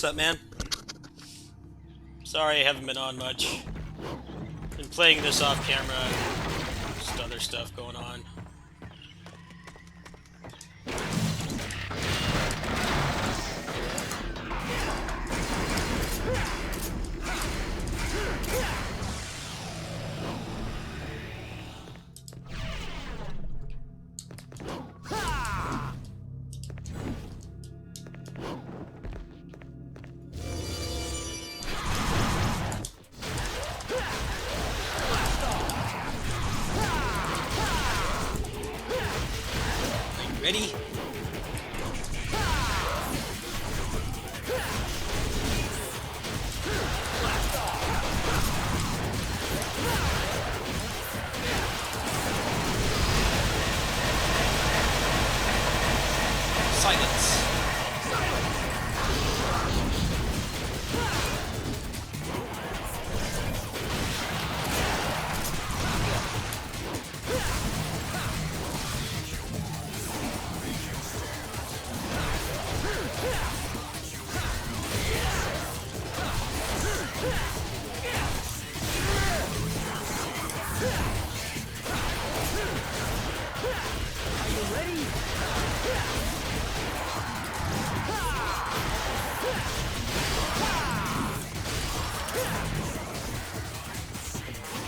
What's up, man? Sorry I haven't been on much. Been playing this off camera, just other stuff going on. Ready? Silence.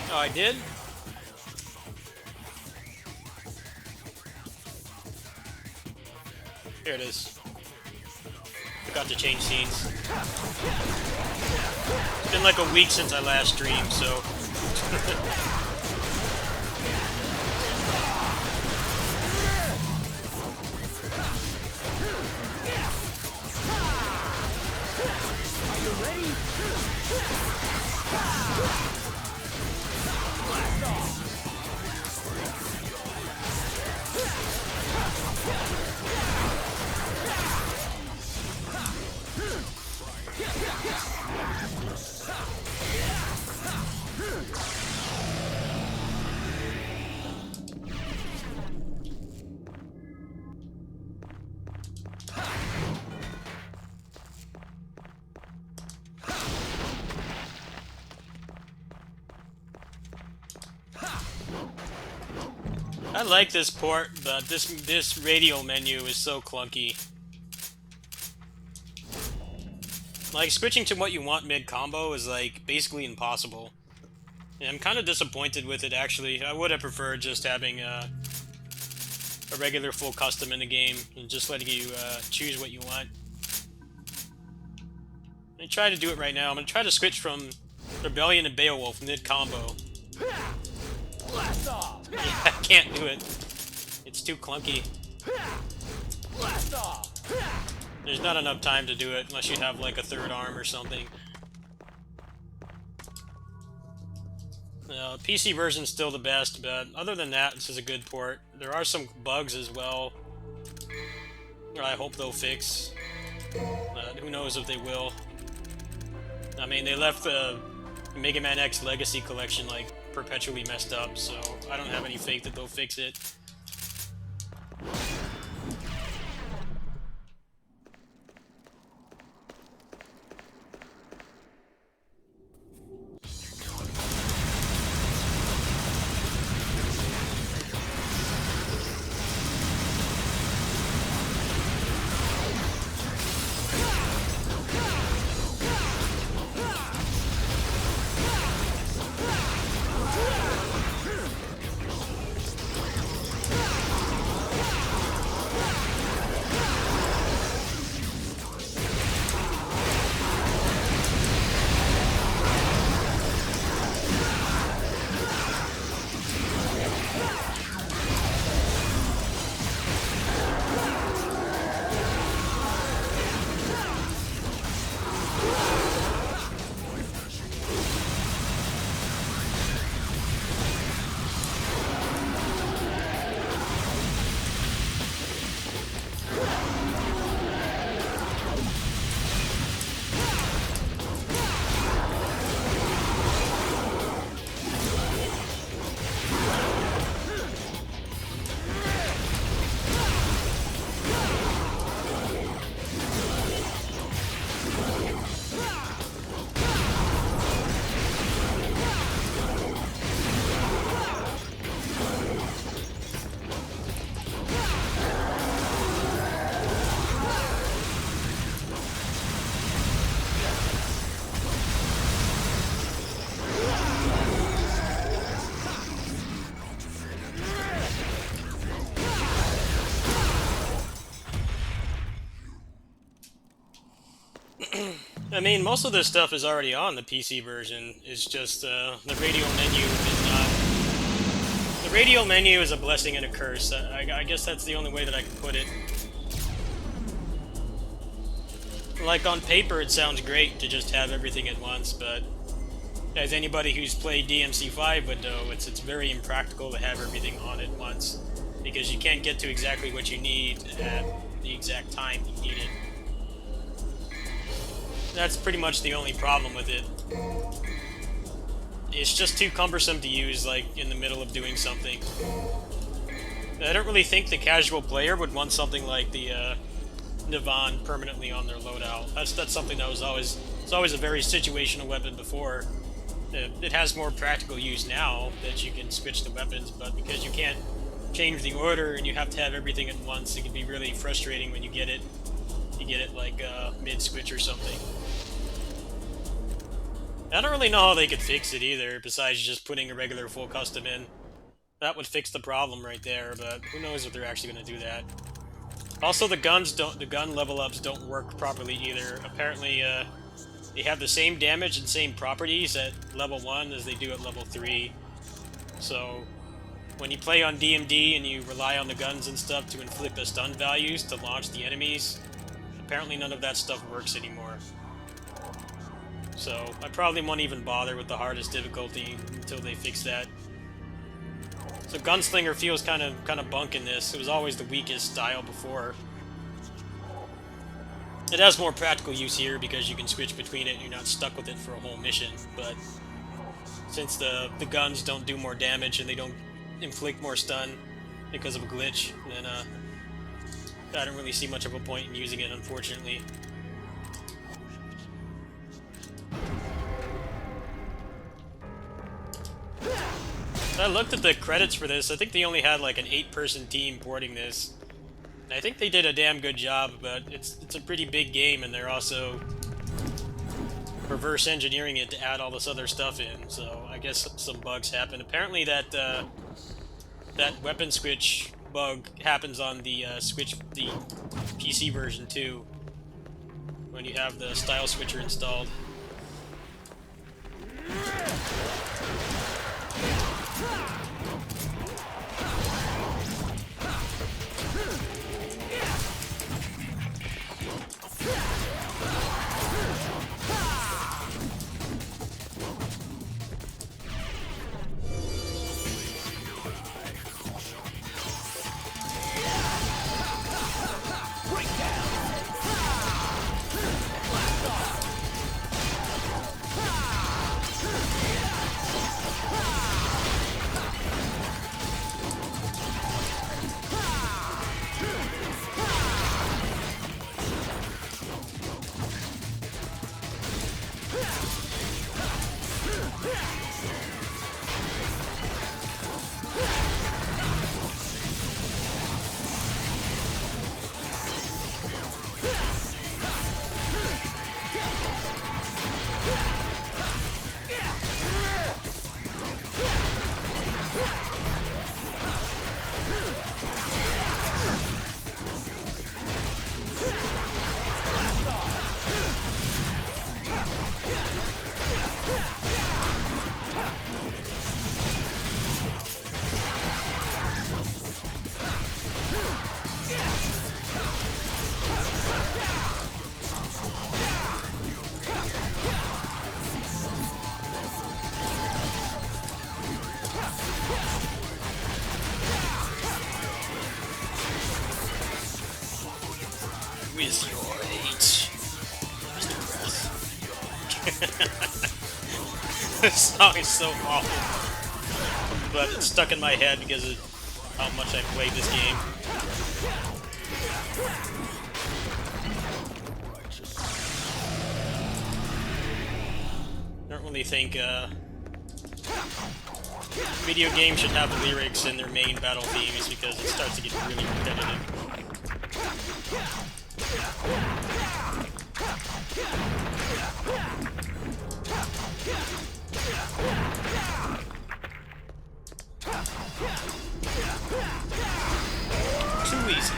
Oh, I did? Here it is. Forgot to change scenes. It's been like a week since I last streamed, so... I like this port, but this radio menu is so clunky. Like, switching to what you want mid-combo is, like, basically impossible. And I'm kind of disappointed with it, actually. I would have preferred just having a regular full custom in the game and just letting you choose what you want. I'm gonna try to do it right now. I'm gonna try to switch from Rebellion to Beowulf mid-combo. Blast off! Yeah, I can't do it. It's too clunky. Blast off! There's not enough time to do it unless you have like a third arm or something. PC version's still the best, but other than that, this is a good port. There are some bugs as well. I hope they'll fix. Who knows if they will. I mean, they left the Mega Man X Legacy Collection like perpetually messed up, so I don't have any faith that they'll fix it. I mean, most of this stuff is already on the PC version. It's just the radial menu is not. The radial menu is a blessing and a curse. I guess that's the only way that I can put it. Like, on paper, it sounds great to just have everything at once, but as anybody who's played DMC5 would know, it's very impractical to have everything on at once, because you can't get to exactly what you need at the exact time you need it. That's pretty much the only problem with it. It's just too cumbersome to use, like, in the middle of doing something. I don't really think the casual player would want something like the Navon permanently on their loadout. That's something that was always a very situational weapon before. It has more practical use now that you can switch the weapons, but because you can't change the order and you have to have everything at once, it can be really frustrating when you get it. You get it like mid-switch or something. I don't really know how they could fix it either, besides just putting a regular full custom in. That would fix the problem right there, but who knows if they're actually going to do that. Also, the gun level ups don't work properly either. Apparently, they have the same damage and same properties at level 1 as they do at level 3. So, when you play on DMD and you rely on the guns and stuff to inflict the stun values to launch the enemies, apparently none of that stuff works anymore. So, I probably won't even bother with the hardest difficulty until they fix that. So Gunslinger feels kind of bunk in this. It was always the weakest style before. It has more practical use here because you can switch between it and you're not stuck with it for a whole mission, but since the guns don't do more damage and they don't inflict more stun because of a glitch, then I don't really see much of a point in using it, unfortunately. I looked at the credits for this. I think they only had like an 8-person team porting this. And I think they did a damn good job, but it's a pretty big game, and they're also reverse engineering it to add all this other stuff in. So I guess some bugs happen. Apparently that that weapon switch bug happens on the the PC version too, when you have the style switcher installed. This song is so awful, but it's stuck in my head because of how much I played this game. I don't really think video games should have lyrics in their main battle themes because it starts to get really repetitive. Too easy.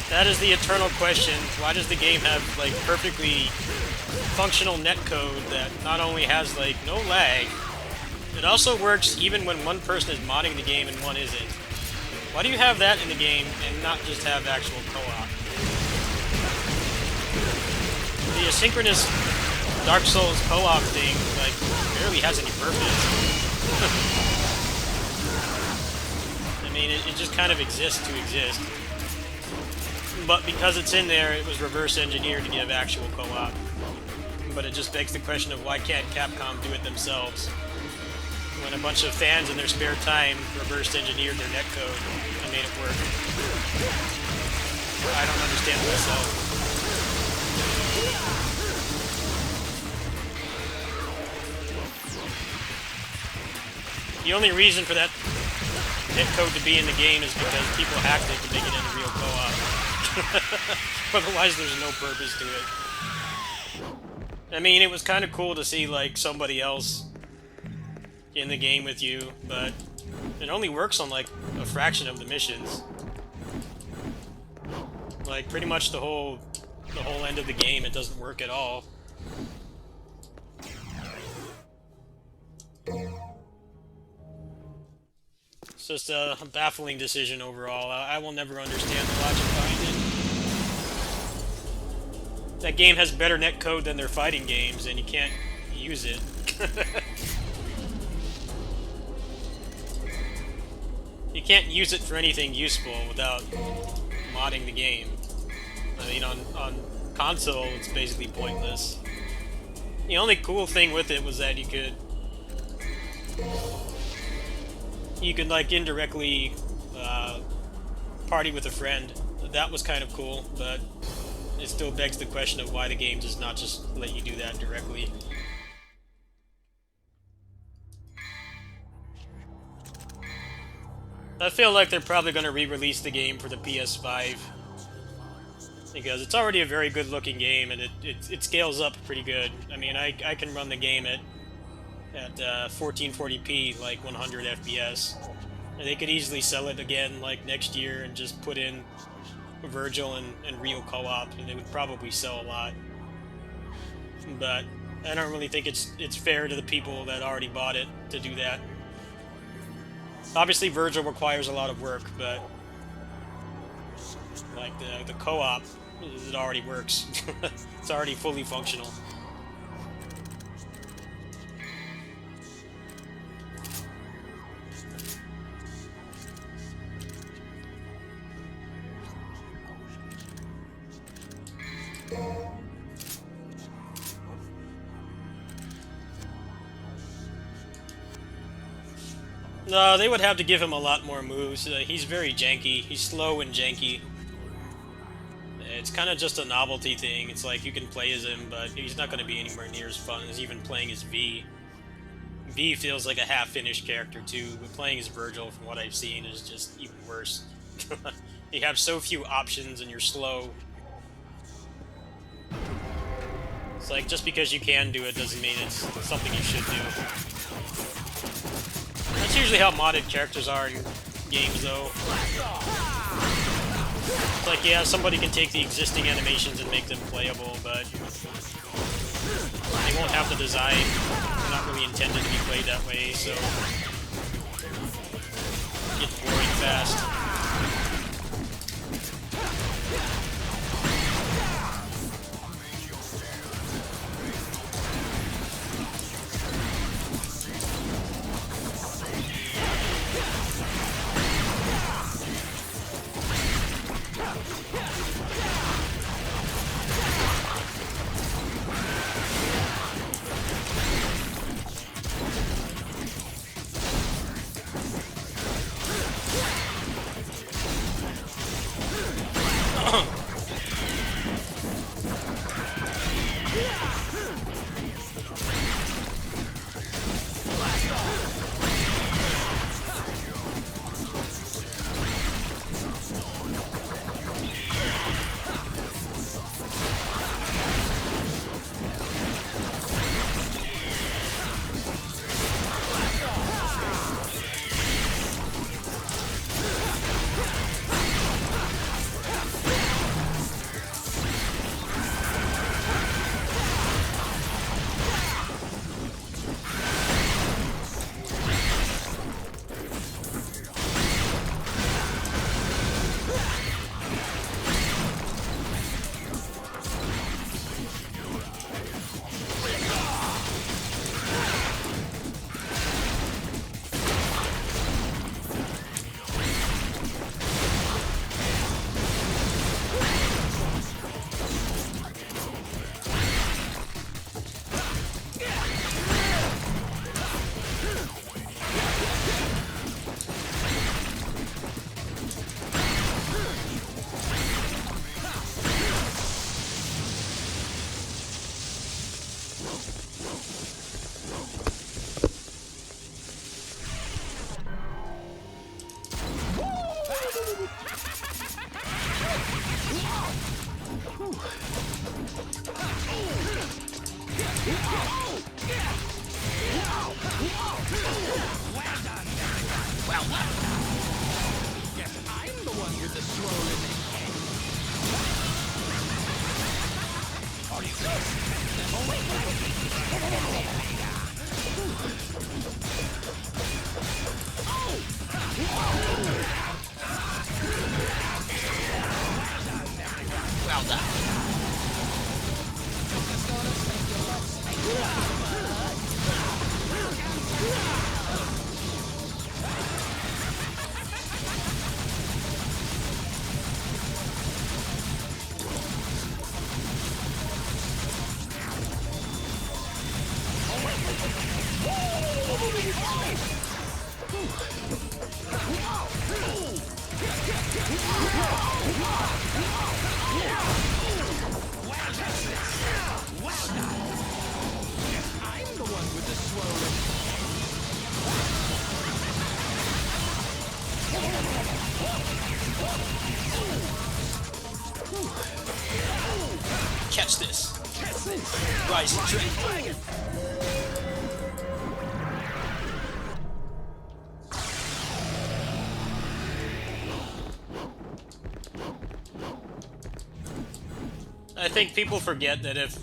That is the eternal question. Why does the game have, like, perfectly functional netcode that not only has, like, no lag, it also works even when one person is modding the game and one isn't? Why do you have that in the game and not just have actual co-op? The asynchronous Dark Souls co-op thing, like, barely has any purpose. I mean, it just kind of exists to exist. But because it's in there, it was reverse engineered to give actual co-op. But it just begs the question of why can't Capcom do it themselves? When a bunch of fans in their spare time reverse engineered their netcode and made it work. I don't understand it myself. The only reason for that netcode to be in the game is because people hacked it to make it into real co-op. Otherwise, there's no purpose to it. I mean, it was kind of cool to see, like, somebody else in the game with you, but it only works on, like, a fraction of the missions. Like, pretty much the whole end of the game, it doesn't work at all. It's just a baffling decision overall. I will never understand the logic behind it. That game has better netcode than their fighting games, and you can't use it. You can't use it for anything useful without modding the game. I mean, on console, it's basically pointless. The only cool thing with it was that you could like indirectly party with a friend. That was kind of cool, but it still begs the question of why the game does not just let you do that directly. I feel like they're probably going to re-release the game for the PS5 because it's already a very good looking game and it scales up pretty good. I mean, I can run the game at 1440p, like 100 FPS. And they could easily sell it again, like, next year and just put in Virgil and real co-op, and it would probably sell a lot. But I don't really think it's fair to the people that already bought it to do that. Obviously, Virgil requires a lot of work, but like the co-op, it already works. It's already fully functional. No, they would have to give him a lot more moves. He's very janky. He's slow and janky. It's kind of just a novelty thing. It's like you can play as him, but he's not going to be anywhere near as fun as even playing as V. V feels like a half-finished character too, but playing as Virgil, from what I've seen, is just even worse. You have so few options and you're slow. It's like, just because you can do it doesn't mean it's something you should do. That's usually how modded characters are in games, though. It's like, yeah, somebody can take the existing animations and make them playable, but they won't have the design. They're not really intended to be played that way, so it gets boring fast. Well done. I'm the one with the slow. Catch this. Rising Dragon. I think people forget that if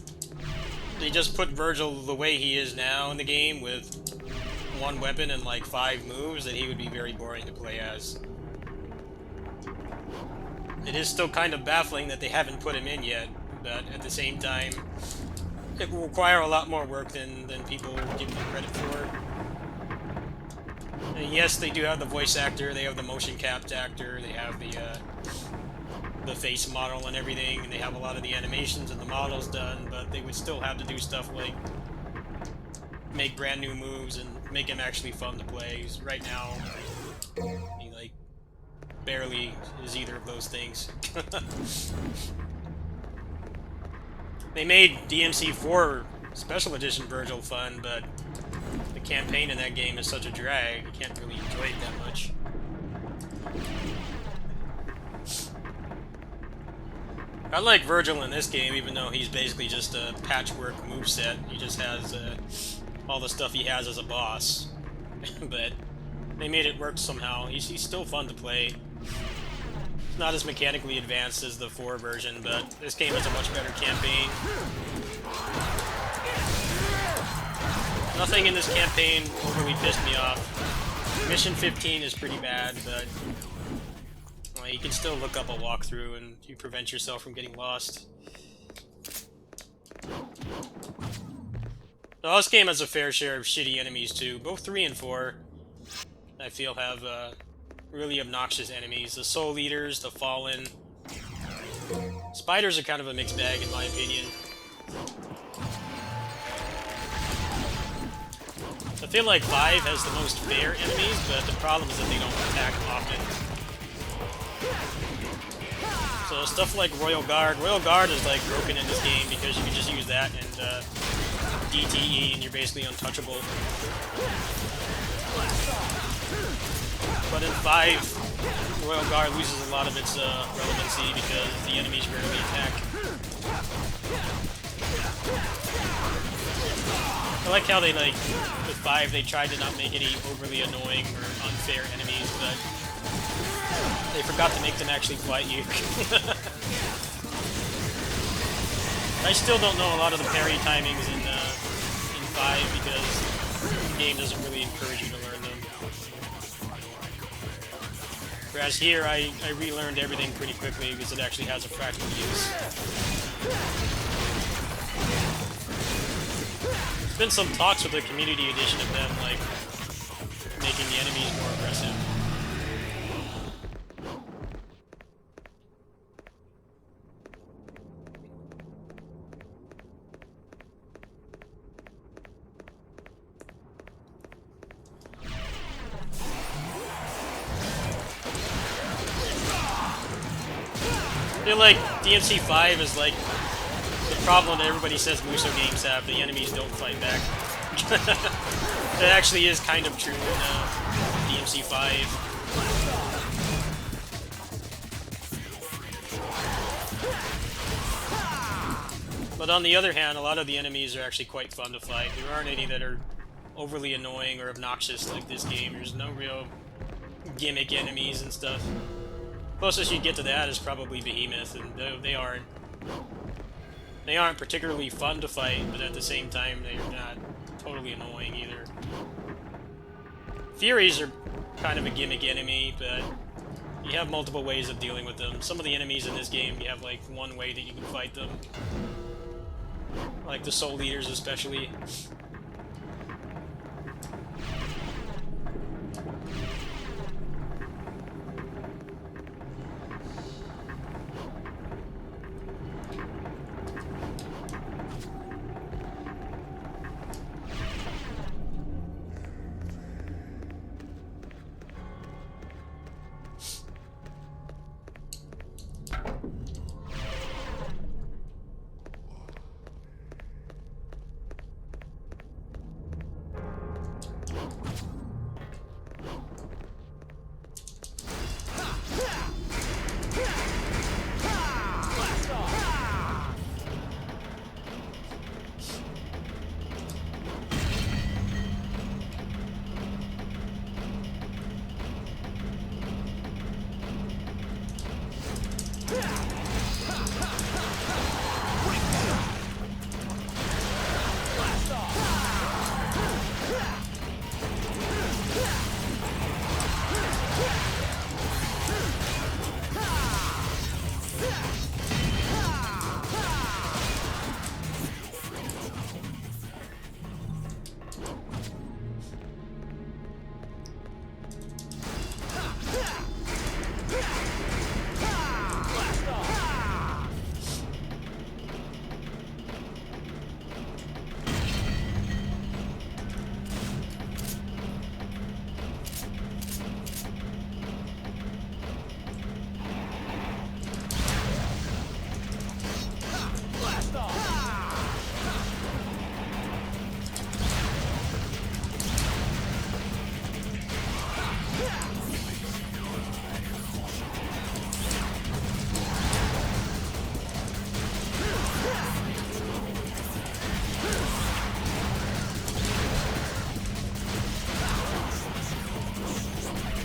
they just put Virgil the way he is now in the game with one weapon and like 5 moves, that he would be very boring to play as. It is still kind of baffling that they haven't put him in yet, but at the same time, it will require a lot more work than people give him credit for. And yes, they do have the voice actor, they have the motion capped actor, they have the face model and everything, and they have a lot of the animations and the models done, but they would still have to do stuff like make brand new moves and make him actually fun to play. 'Cause right now, he like barely is either of those things. They made DMC4 Special Edition Virgil fun, but the campaign in that game is such a drag, you can't really enjoy it that much. I like Virgil in this game, even though he's basically just a patchwork moveset. He just has all the stuff he has as a boss. But they made it work somehow. He's still fun to play. Not as mechanically advanced as the 4 version, but this game has a much better campaign. Nothing in this campaign overly pissed me off. Mission 15 is pretty bad, but you can still look up a walkthrough and you prevent yourself from getting lost. Now, this game has a fair share of shitty enemies too. Both 3 and 4, I feel, have really obnoxious enemies. The Soul Eaters, the Fallen. Spiders are kind of a mixed bag in my opinion. I feel like 5 has the most fair enemies, but the problem is that they don't attack often. So stuff like Royal Guard. Royal Guard is like broken in this game because you can just use that and DTE and you're basically untouchable. But in 5, Royal Guard loses a lot of its relevancy because the enemies rarely attack. I like how they, like, with 5, they tried to not make any overly annoying or unfair enemies, but they forgot to make them actually fight you. I still don't know a lot of the parry timings in 5 because the game doesn't really encourage you to learn them. Whereas here, I relearned everything pretty quickly because it actually has a practical use. There's been some talks with the community edition of them, like, making the enemies more aggressive. I feel like DMC5 is like the problem that everybody says Musou games have. The enemies don't fight back. That actually is kind of true in DMC5. But on the other hand, a lot of the enemies are actually quite fun to fight. There aren't any that are overly annoying or obnoxious like this game. There's no real gimmick enemies and stuff. Closest you get to that is probably Behemoth, and they aren't They aren't particularly fun to fight, but at the same time, they're not totally annoying either. Furies are kind of a gimmick enemy, but you have multiple ways of dealing with them. Some of the enemies in this game, you have like one way that you can fight them. Like the Soul Eaters especially.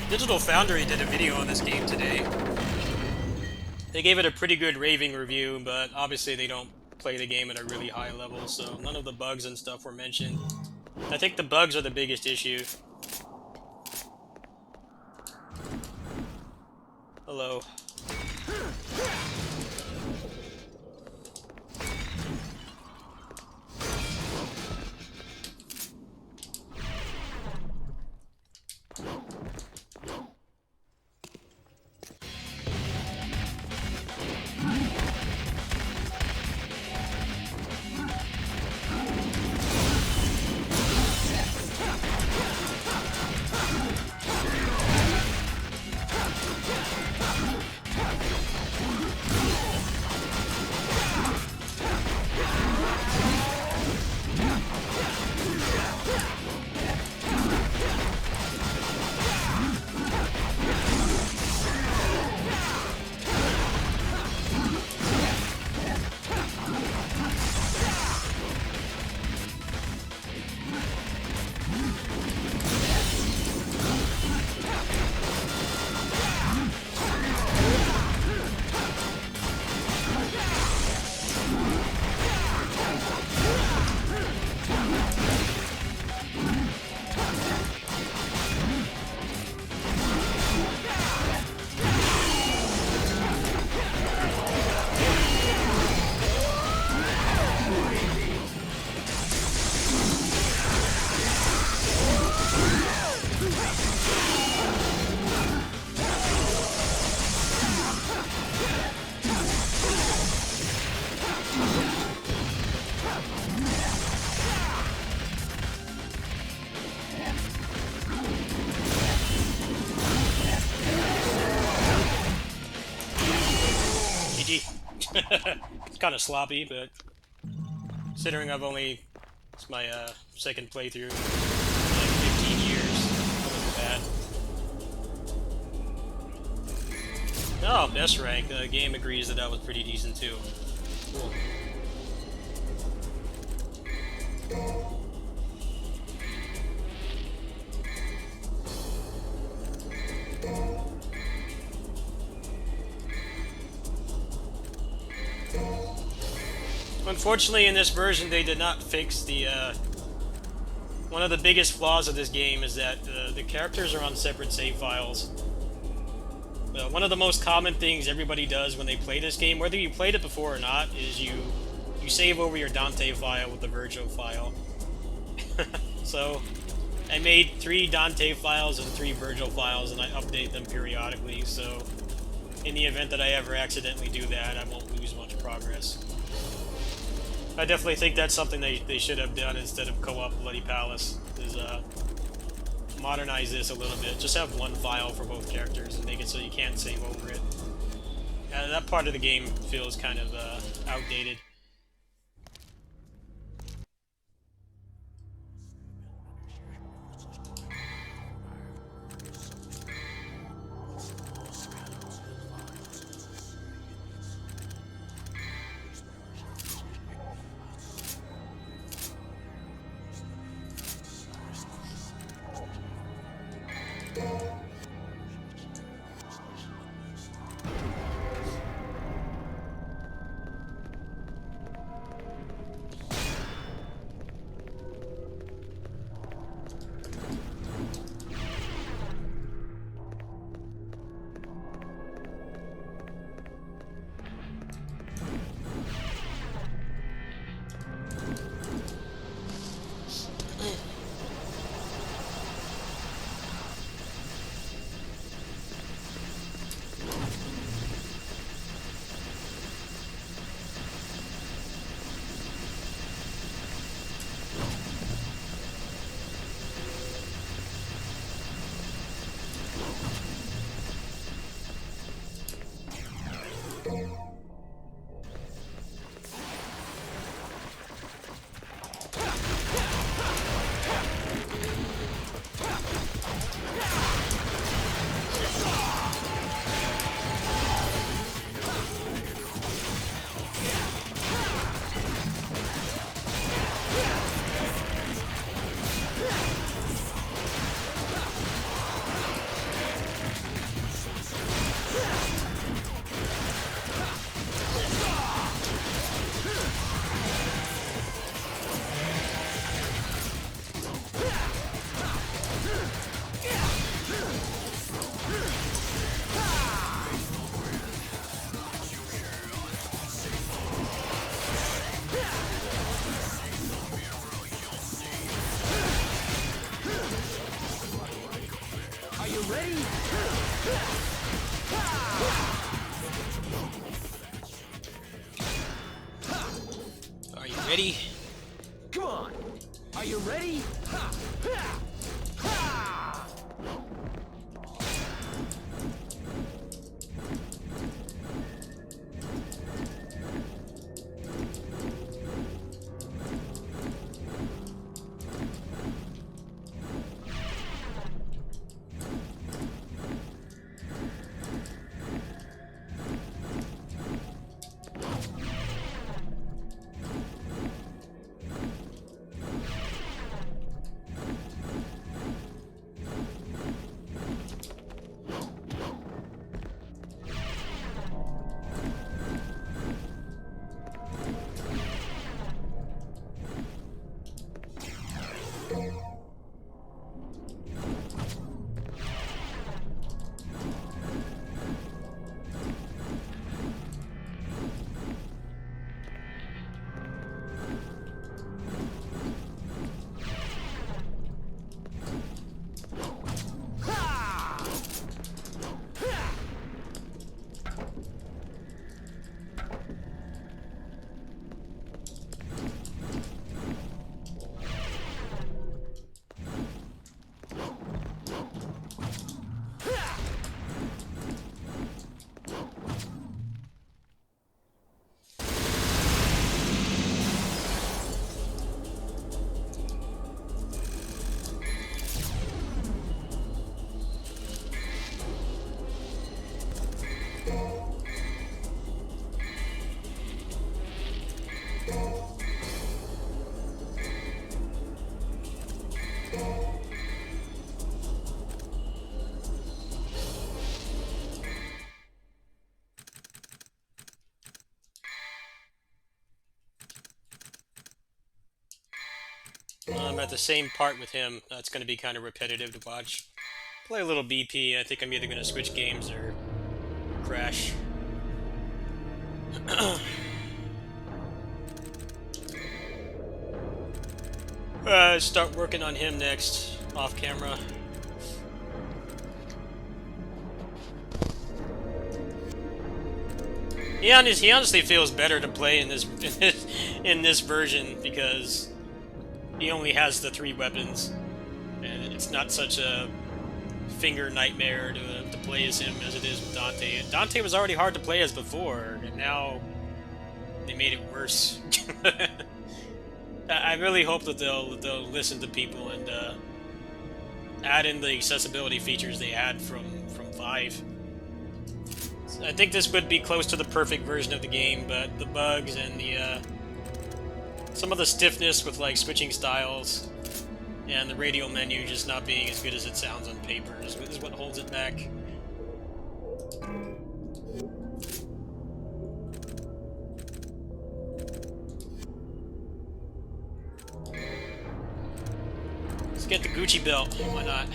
Digital Foundry did a video on this game today. They gave it a pretty good raving review, but obviously they don't play the game at a really high level, so none of the bugs and stuff were mentioned. I think the bugs are the biggest issue. Hello. It's kind of sloppy, but considering it's my second playthrough in like 15 years, it wasn't bad. Oh, best rank. The game agrees that was pretty decent too. Cool. Unfortunately, in this version, they did not fix the, one of the biggest flaws of this game is that the characters are on separate save files. One of the most common things everybody does when they play this game, whether you played it before or not, is you save over your Dante file with the Virgil file. So, I made 3 Dante files and 3 Virgil files, and I update them periodically, so in the event that I ever accidentally do that, I won't lose much progress. I definitely think that's something they should have done instead of co-op Bloody Palace, is modernize this a little bit. Just have one file for both characters and make it so you can't save over it. That part of the game feels kind of outdated. Are you ready? Come on! Are you ready? Ha! Ha! Ha! I'm at the same part with him. That's going to be kind of repetitive to watch. Play a little BP. I think I'm either going to switch games or crash. Start working on him next, off camera. He honestly feels better to play in this in this version because he only has the 3 weapons, and it's not such a finger nightmare to play as him as it is with Dante. Dante was already hard to play as before, and now they made it worse. I really hope that they'll listen to people and add in the accessibility features they had from 5. I think this would be close to the perfect version of the game, but the bugs and the some of the stiffness with like switching styles and the radial menu just not being as good as it sounds on paper is what holds it back. Let's get the Gucci belt. Why not?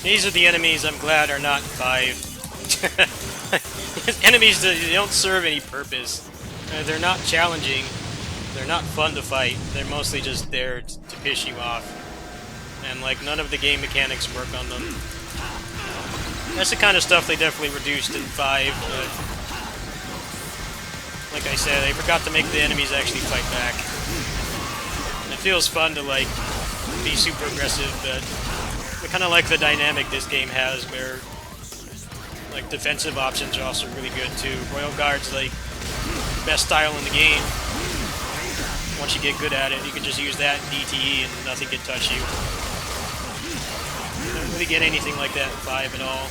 These are the enemies I'm glad are not 5. Enemies, they don't serve any purpose. They're not challenging. They're not fun to fight. They're mostly just there to piss you off. And, like, none of the game mechanics work on them. That's the kind of stuff they definitely reduced in 5, but... like I said, I forgot to make the enemies actually fight back. And it feels fun to, like, be super aggressive, but... I kind of like the dynamic this game has, where like defensive options are also really good too. Royal Guard's like the best style in the game. Once you get good at it, you can just use that in DTE and nothing can touch you. You don't really get anything like that in 5 at all.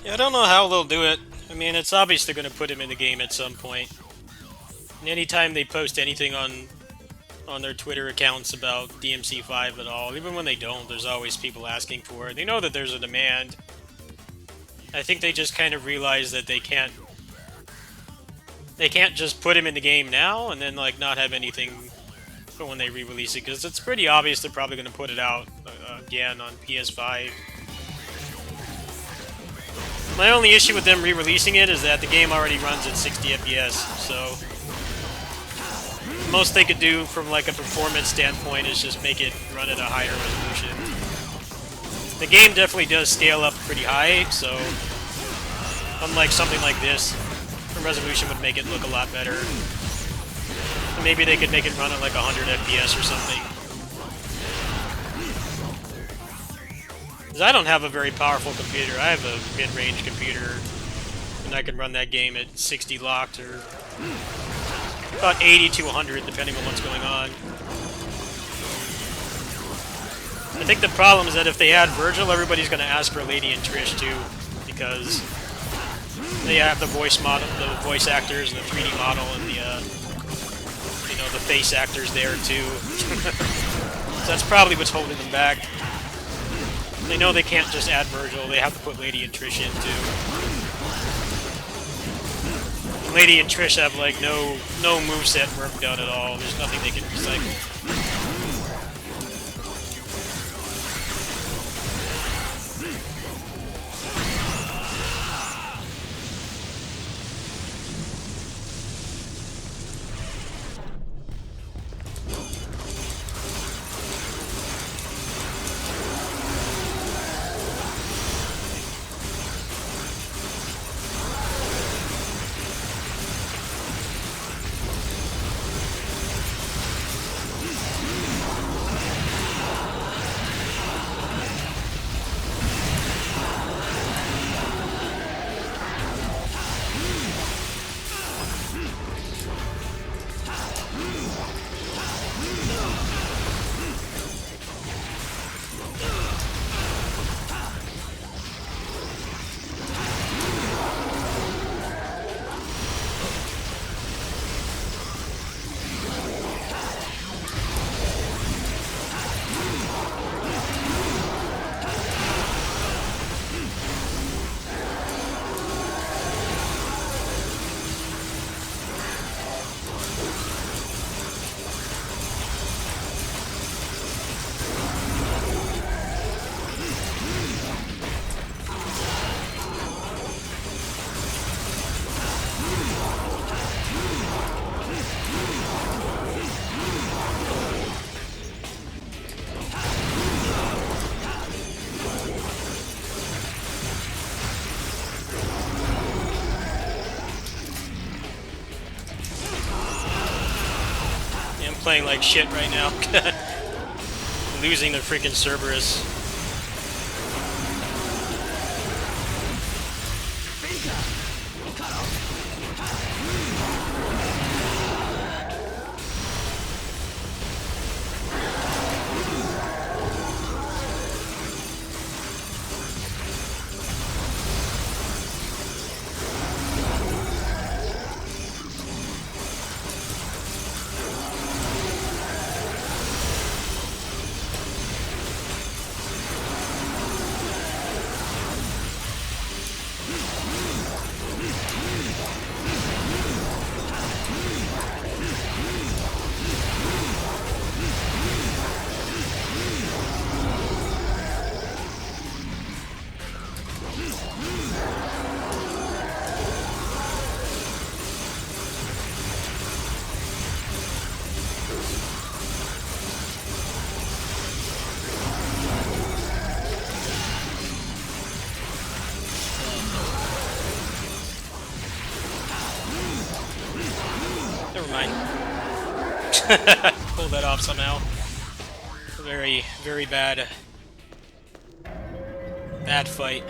Yeah, I don't know how they'll do it. I mean, it's obvious they're going to put him in the game at some point. And anytime they post anything on their Twitter accounts about DMC5 at all, even when they don't, there's always people asking for it. They know that there's a demand. I think they just kind of realize that they can't just put him in the game now and then like not have anything for when they re-release it, because it's pretty obvious they're probably going to put it out again on PS5. My only issue with them re-releasing it is that the game already runs at 60 FPS, so most they could do from like a performance standpoint is just make it run at a higher resolution. The game definitely does scale up pretty high, so unlike something like this, the resolution would make it look a lot better. And maybe they could make it run at like 100 FPS or something. Because I don't have a very powerful computer. I have a mid-range computer, and I can run that game at 60 locked, or about 80 to 100, depending on what's going on. I think the problem is that if they add Virgil, everybody's going to ask for Lady and Trish too, because they have the voice model, the voice actors, and the 3D model, and the the face actors there too. So that's probably what's holding them back. They know they can't just add Virgil; they have to put Lady and Trish in too. Lady and Trish have like no moveset worked out at all. There's nothing they can recycle. Playing like shit right now. Losing the freaking Cerberus. mind. Pull that off somehow. Very, very bad. Bad fight.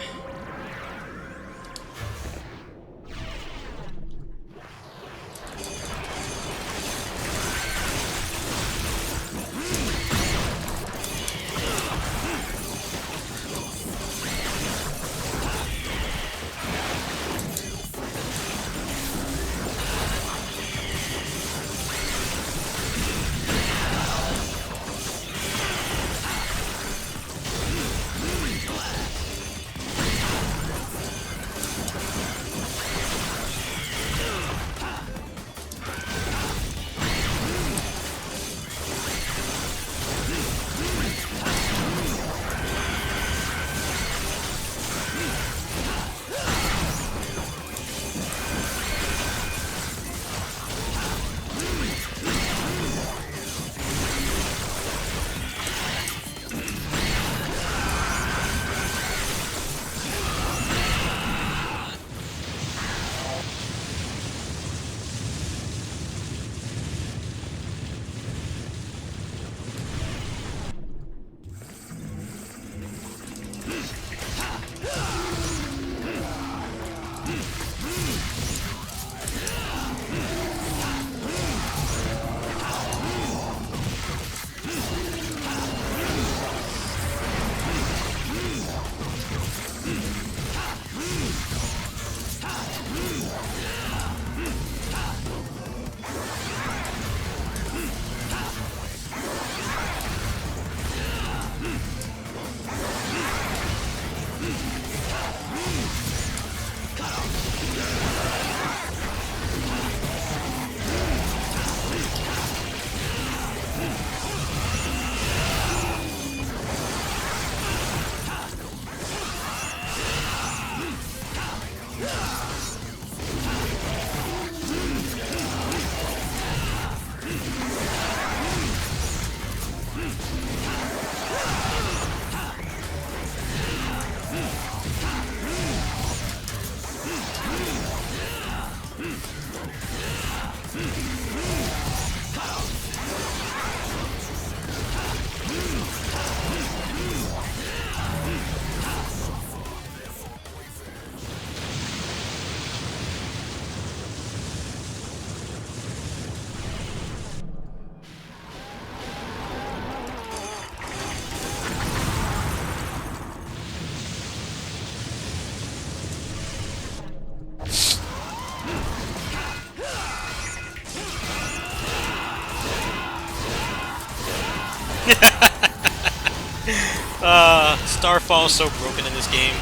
Starfall is so broken in this game.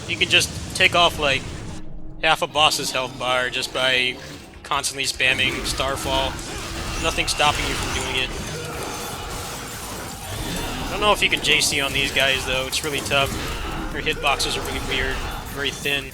You can just take off like half a boss's health bar just by constantly spamming Starfall. Nothing stopping you from doing it. I don't know if you can JC on these guys though, it's really tough. Their hitboxes are really weird, very thin.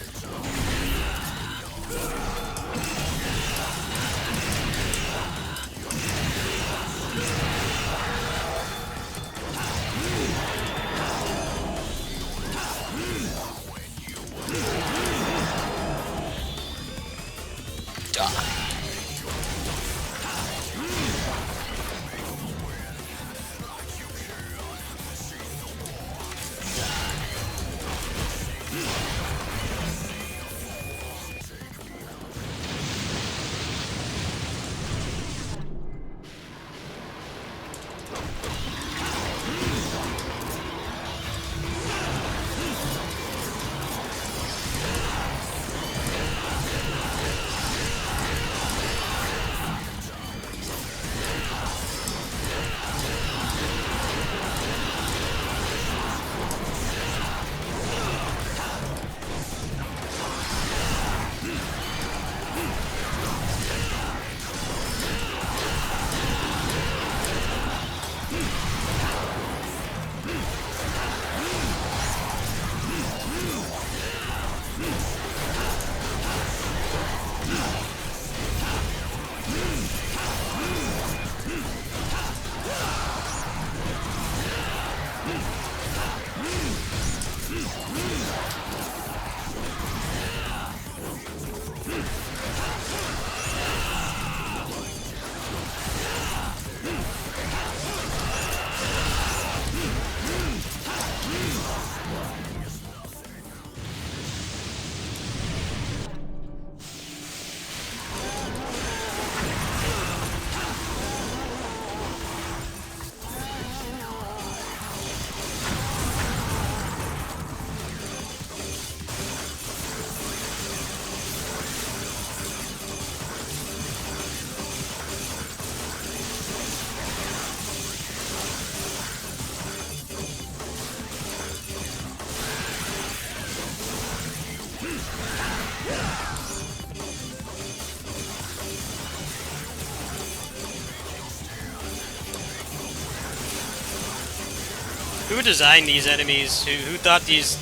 Who designed these enemies? Who thought these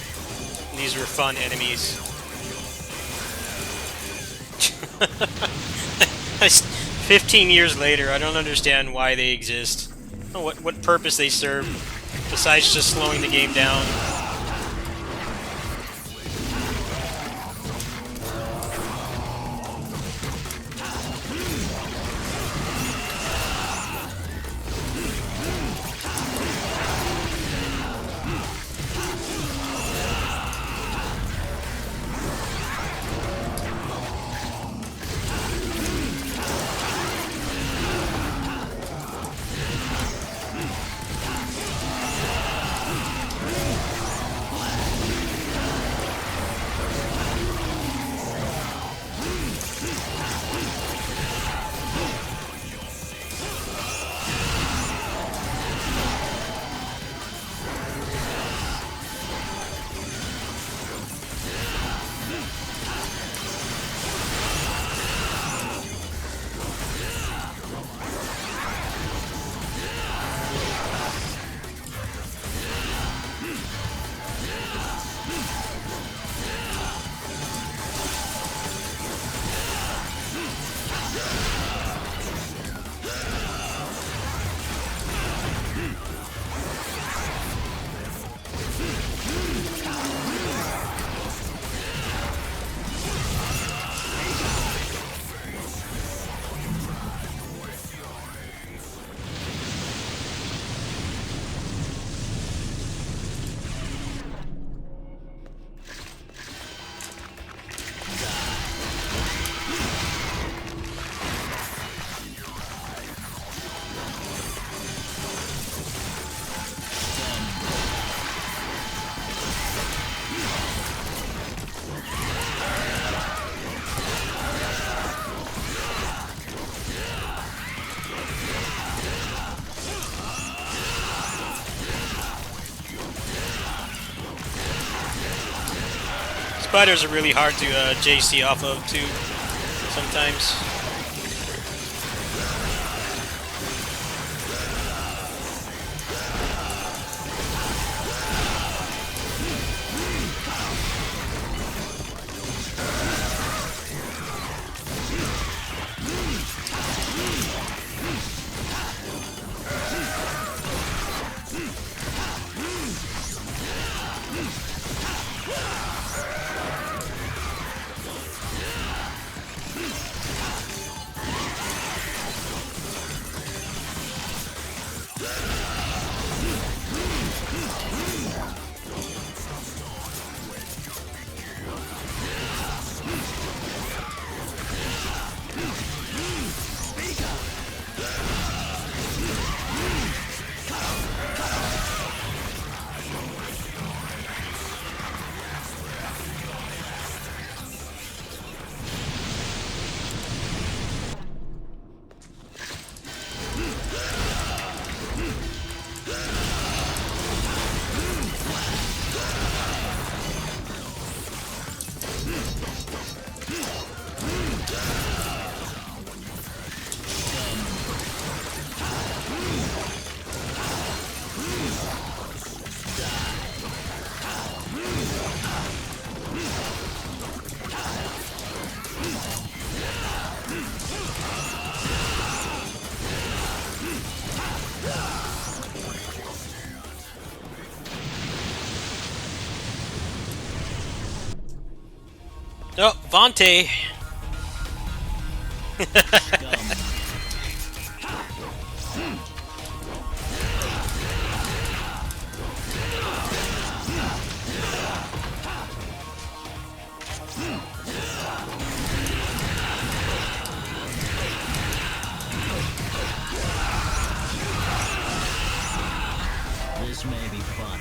were fun enemies? 15 years later, I don't understand why they exist. What purpose they serve, besides just slowing the game down. Spiders are really hard to JC off of, too, sometimes. Oh, Vante! This may be fun.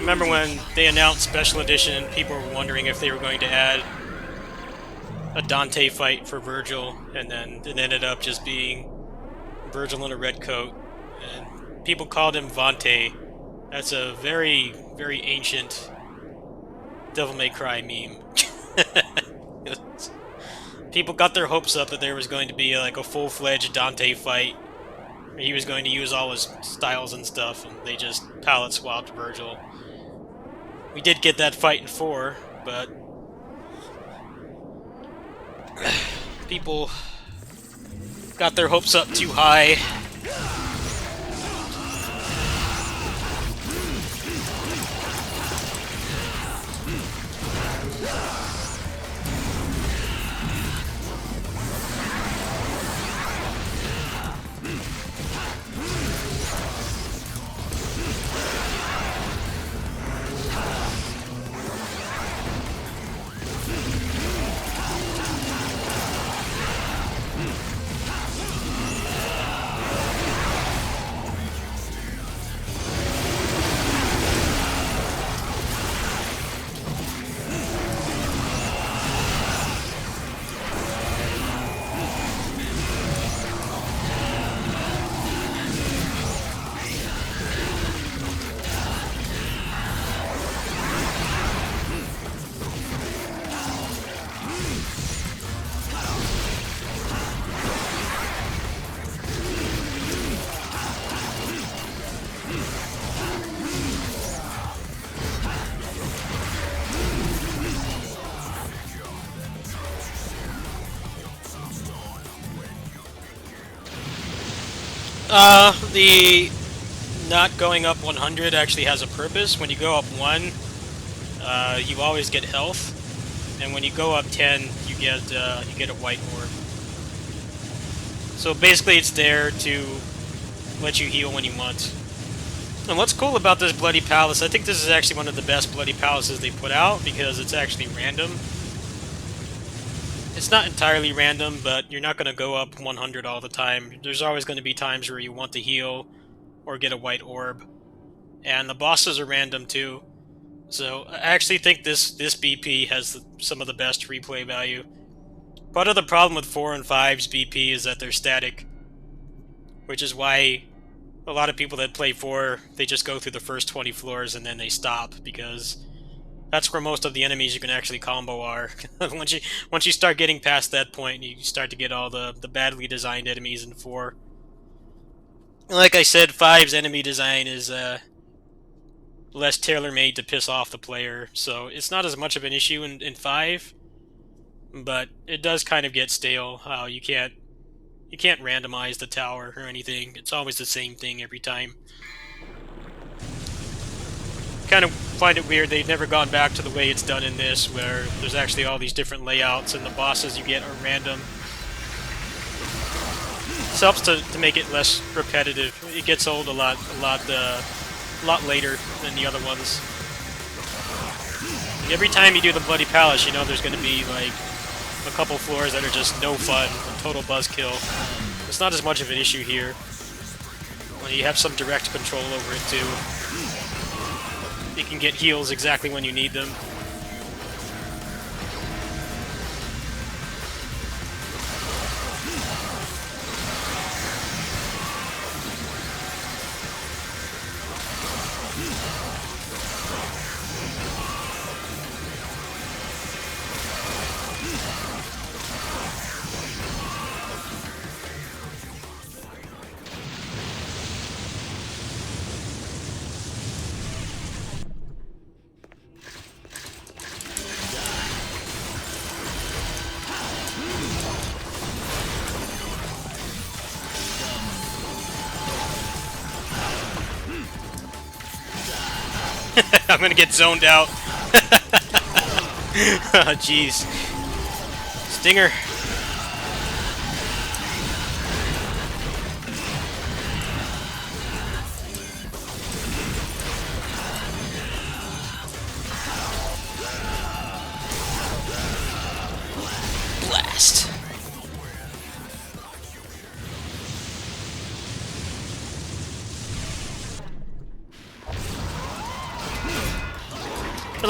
remember when they announced Special Edition, people were wondering if they were going to add a Dante fight for Virgil, and then it ended up just being Virgil in a red coat, and people called him Vante. That's a very, very ancient Devil May Cry meme. People got their hopes up that there was going to be like a full-fledged Dante fight. He was going to use all his styles and stuff, and they just palette swapped Virgil. We did get that fight in 4, but people got their hopes up too high. The not going up 100 actually has a purpose. When you go up 1, you always get health, and when you go up 10, you get a white orb. So basically, it's there to let you heal when you want. And what's cool about this Bloody Palace, I think this is actually one of the best Bloody Palaces they put out because it's actually random. It's not entirely random, but you're not going to go up 100 all the time. There's always going to be times where you want to heal or get a white orb. And the bosses are random too. So I actually think this BP has some of the best replay value. Part of the problem with 4 and 5's BP is that they're static, which is why a lot of people that play 4, they just go through the first 20 floors and then they stop, because that's where most of the enemies you can actually combo are. once you start getting past that point, you start to get all the badly designed enemies in 4. Like I said, 5's enemy design is less tailor-made to piss off the player, so it's not as much of an issue in 5, but it does kind of get stale how you can't randomize the tower or anything. It's always the same thing every time. Kind of find it weird they've never gone back to the way it's done in this, where there's actually all these different layouts and the bosses you get are random. This helps to make it less repetitive. It gets old a lot later than the other ones. Every time you do the Bloody Palace, you know there's going to be like a couple floors that are just no fun, a total buzzkill. It's not as much of an issue here. Well, you have some direct control over it too. You can get heals exactly when you need them. I'm gonna get zoned out. Oh, jeez. Stinger. Blast.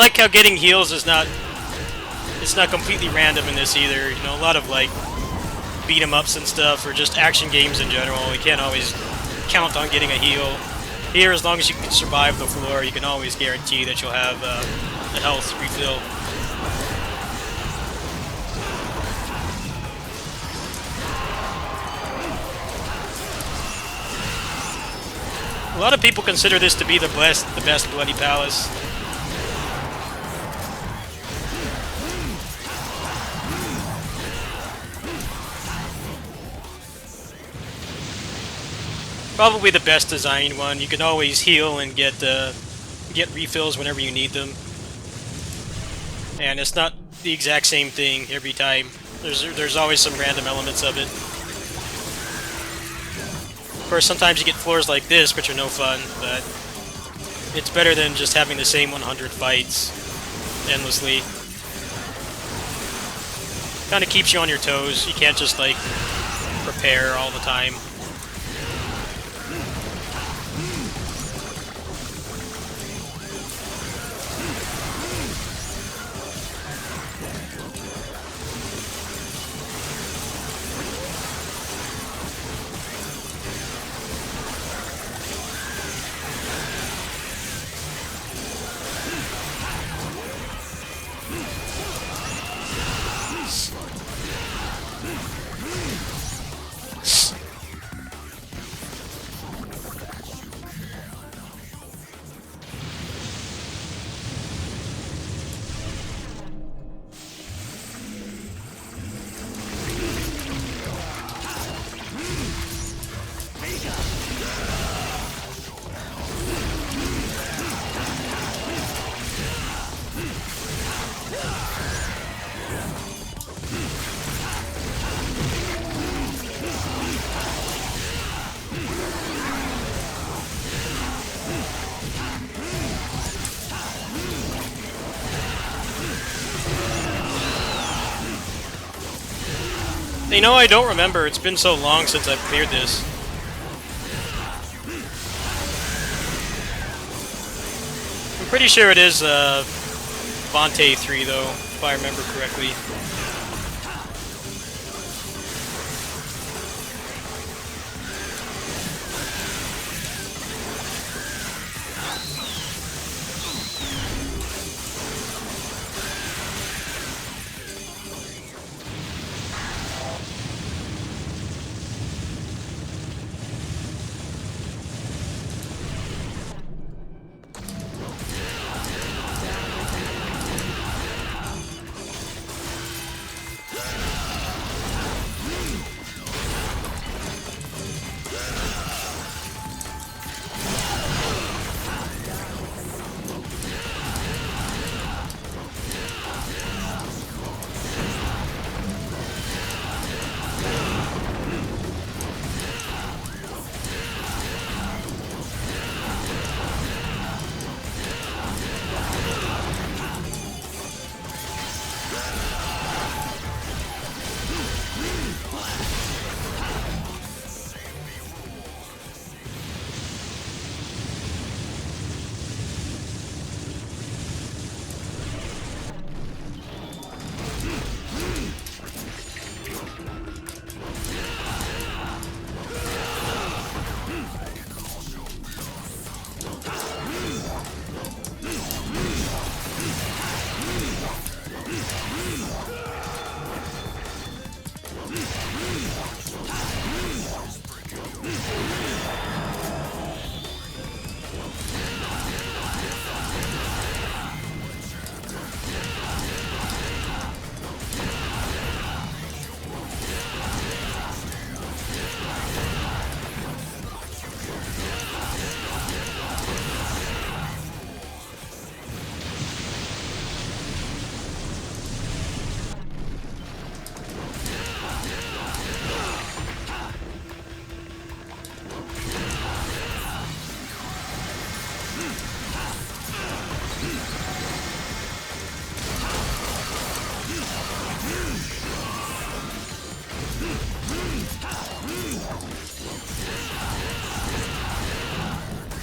like how getting heals is not completely random in this either. You know, a lot of like beat 'em ups and stuff, or just action games in general, you can't always count on getting a heal. Here, as long as you can survive the floor, you can always guarantee that you'll have a health refill. A lot of people consider this to be the best Bloody Palace. Probably the best designed one. You can always heal and get refills whenever you need them, and it's not the exact same thing every time. There's always some random elements of it. Of course, sometimes you get floors like this, which are no fun, but it's better than just having the same 100 fights endlessly. Kind of keeps you on your toes. You can't just like prepare all the time. You know, I don't remember. It's been so long since I've cleared this. I'm pretty sure it is Vante 3, though, if I remember correctly.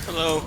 Hello.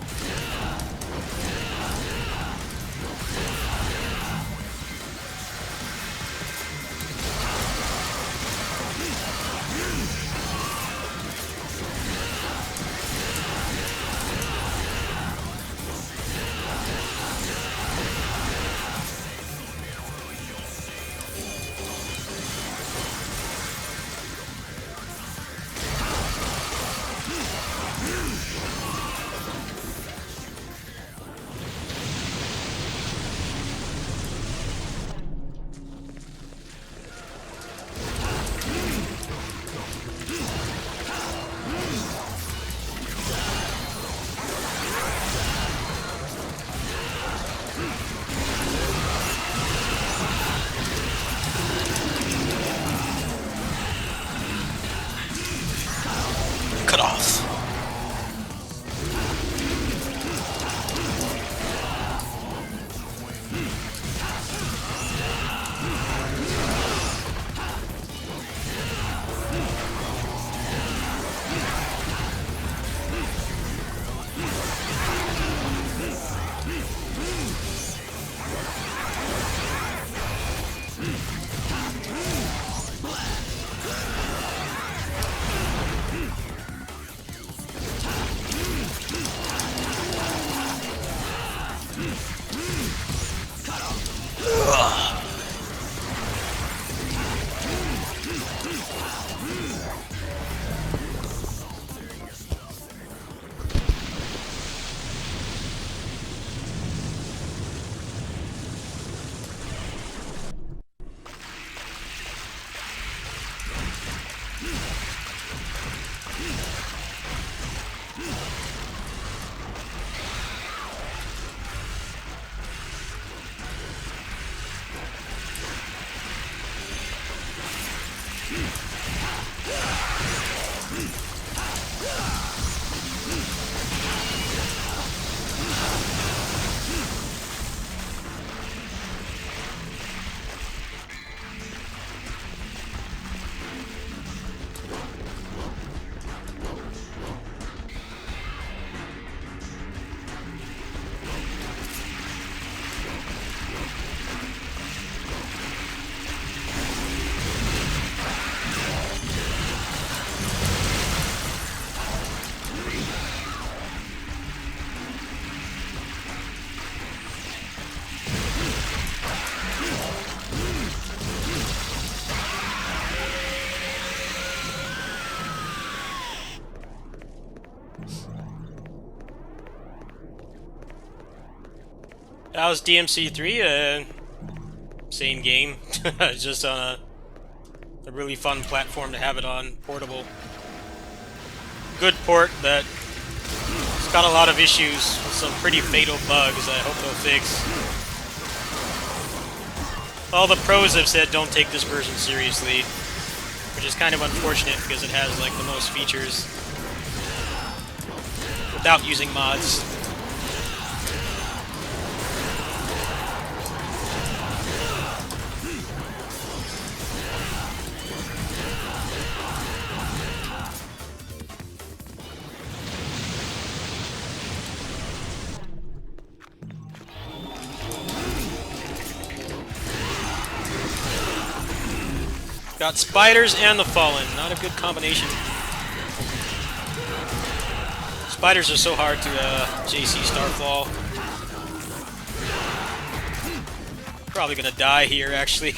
That was DMC3, same game, just on a really fun platform to have it on, portable. Good port that it's got a lot of issues with some pretty fatal bugs I hope they'll fix. All the pros have said don't take this version seriously, which is kind of unfortunate because it has like the most features without using mods. Got spiders and the Fallen. Not a good combination. Spiders are so hard to JC Starfall. Probably gonna die here, actually.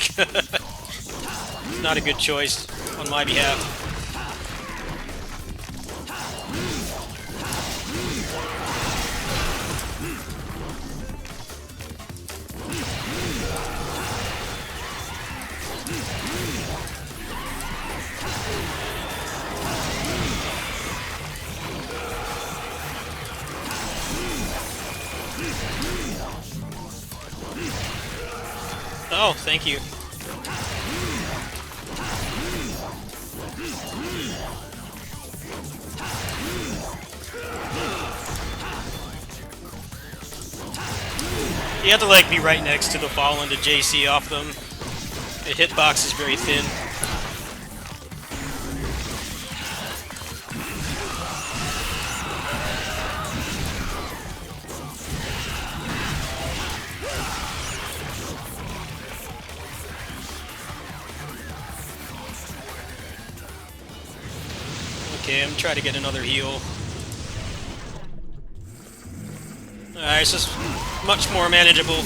Not a good choice on my behalf. Oh, thank you. You have to like be right next to the Fallen to JC off them. The hitbox is very thin. Okay, I'm trying to get another heal. Alright, it's just much more manageable.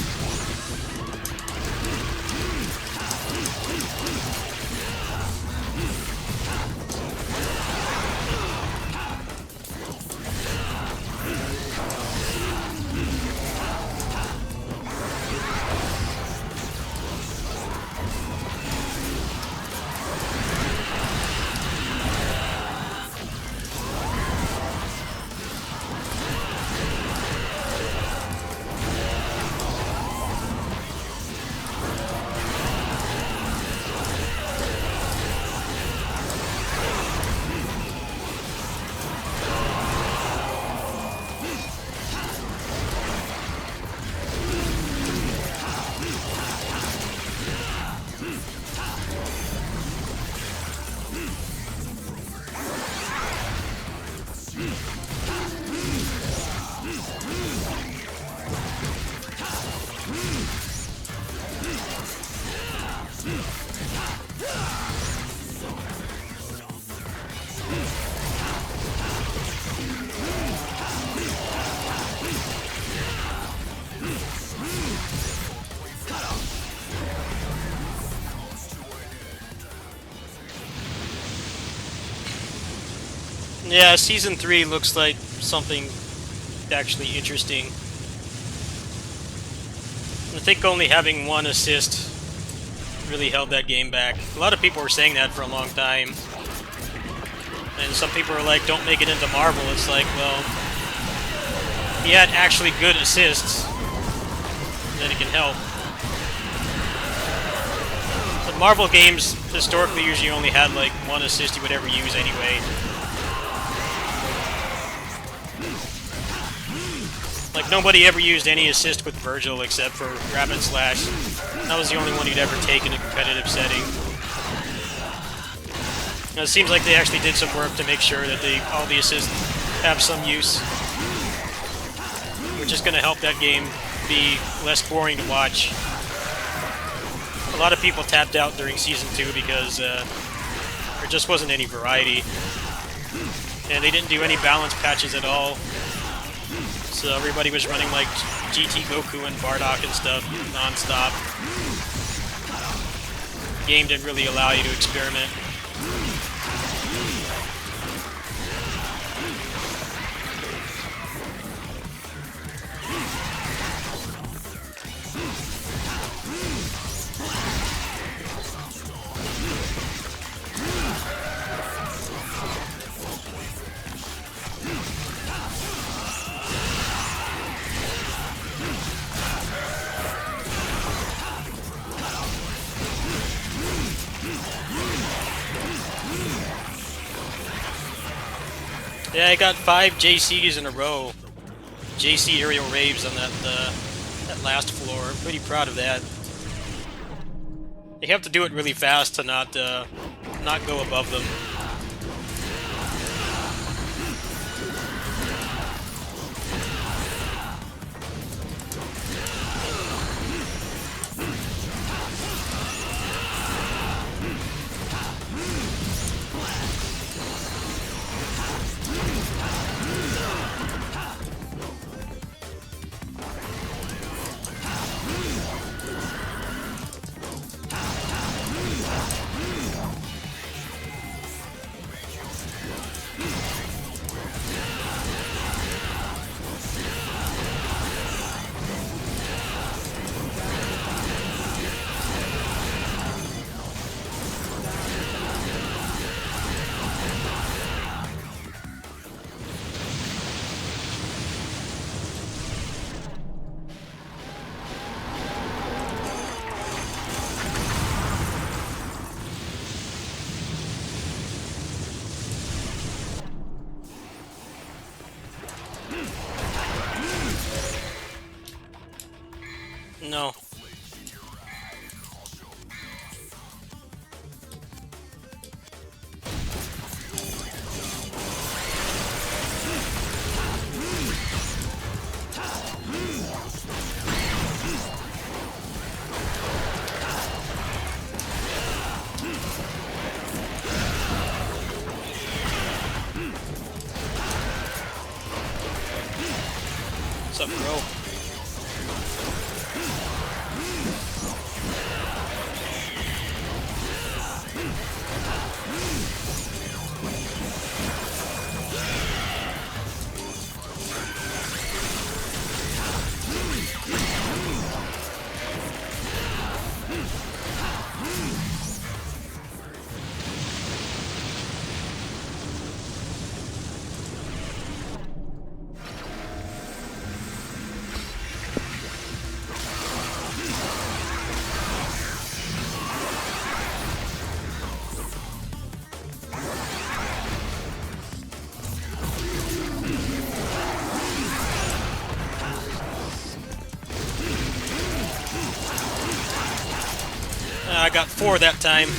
Yeah, Season 3 looks like something actually interesting. I think only having one assist really held that game back. A lot of people were saying that for a long time. And some people are like, don't make it into Marvel. It's like, well, he had actually good assists, then it can help. But Marvel games historically usually only had like one assist you would ever use anyway. Like, nobody ever used any assist with Virgil except for Rapid Slash. That was the only one he'd ever take in a competitive setting. Now, it seems like they actually did some work to make sure that all the assists have some use, which is going to help that game be less boring to watch. A lot of people tapped out during Season 2 because there just wasn't any variety. And they didn't do any balance patches at all. So everybody was running like GT Goku and Bardock and stuff non-stop. The game didn't really allow you to experiment. Yeah, I got 5 JCs in a row. JC aerial raves on that last floor. I'm pretty proud of that. You have to do it really fast to not go above them. No. What's up, bro? I got 4 that time.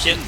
shit.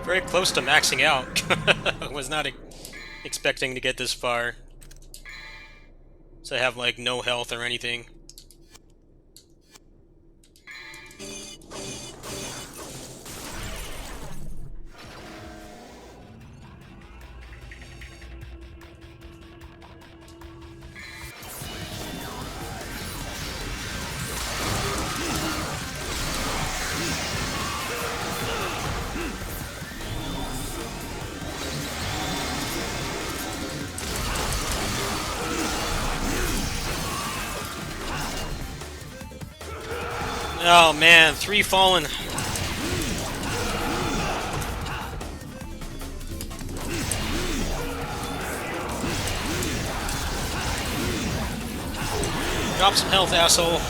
Very close to maxing out. I was not expecting to get this far. So I have like no health or anything. Oh man, 3 fallen. Drop some health, asshole.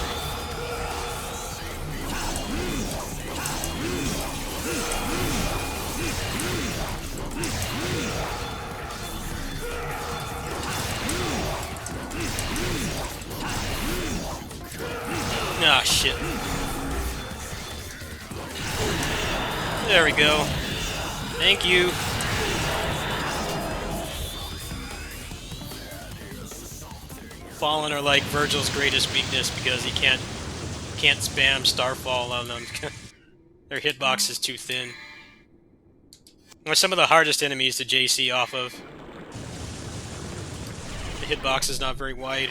Ah, shit. There we go. Thank you. Fallen are like Virgil's greatest weakness because he can't spam Starfall on them. Their hitbox is too thin. They're some of the hardest enemies to JC off of. The hitbox is not very wide.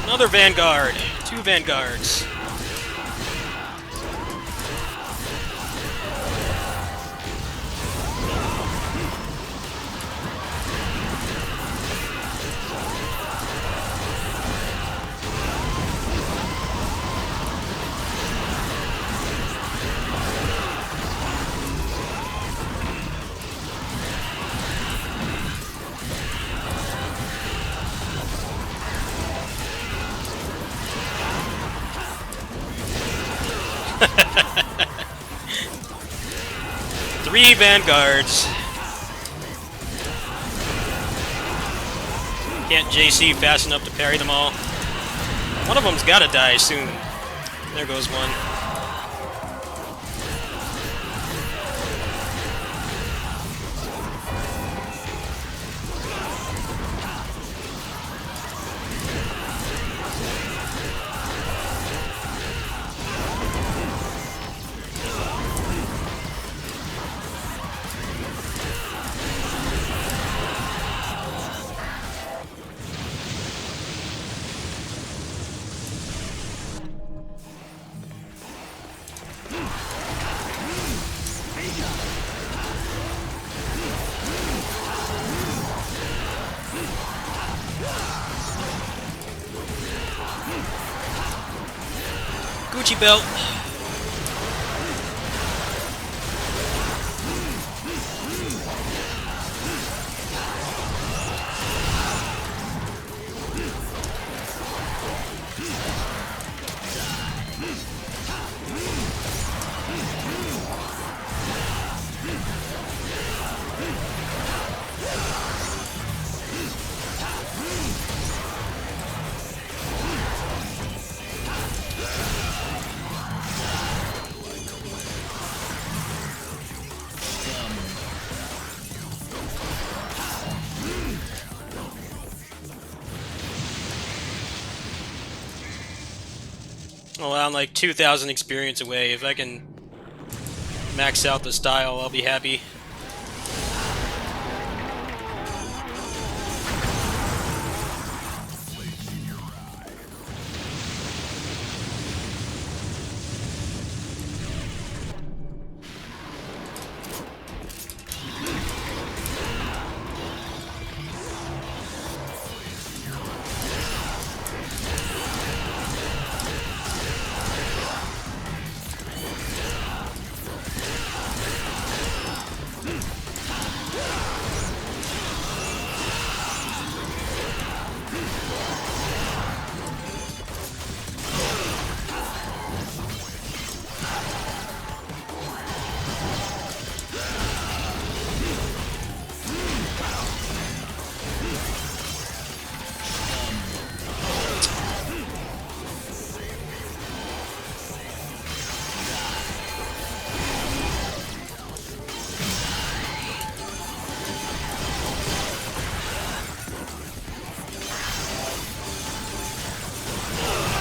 Another Vanguard. 2 Vanguards. Three Vanguards. Can't JC fast enough to parry them all. One of them's gotta die soon. There goes one. Gucci belt. Well, I'm like 2,000 experience away. If I can max out the style, I'll be happy.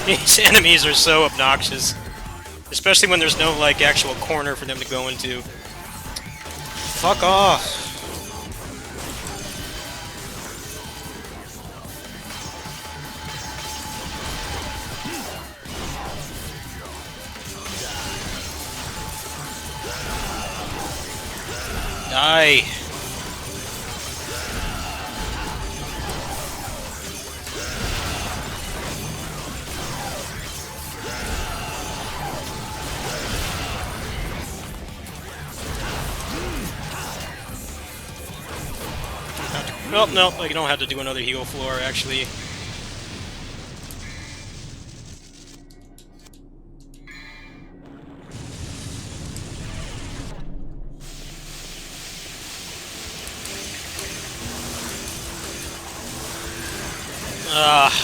These enemies are so obnoxious. Especially when there's no, like, actual corner for them to go into. Fuck off! Die! Nope, nope, I don't have to do another heal floor, actually.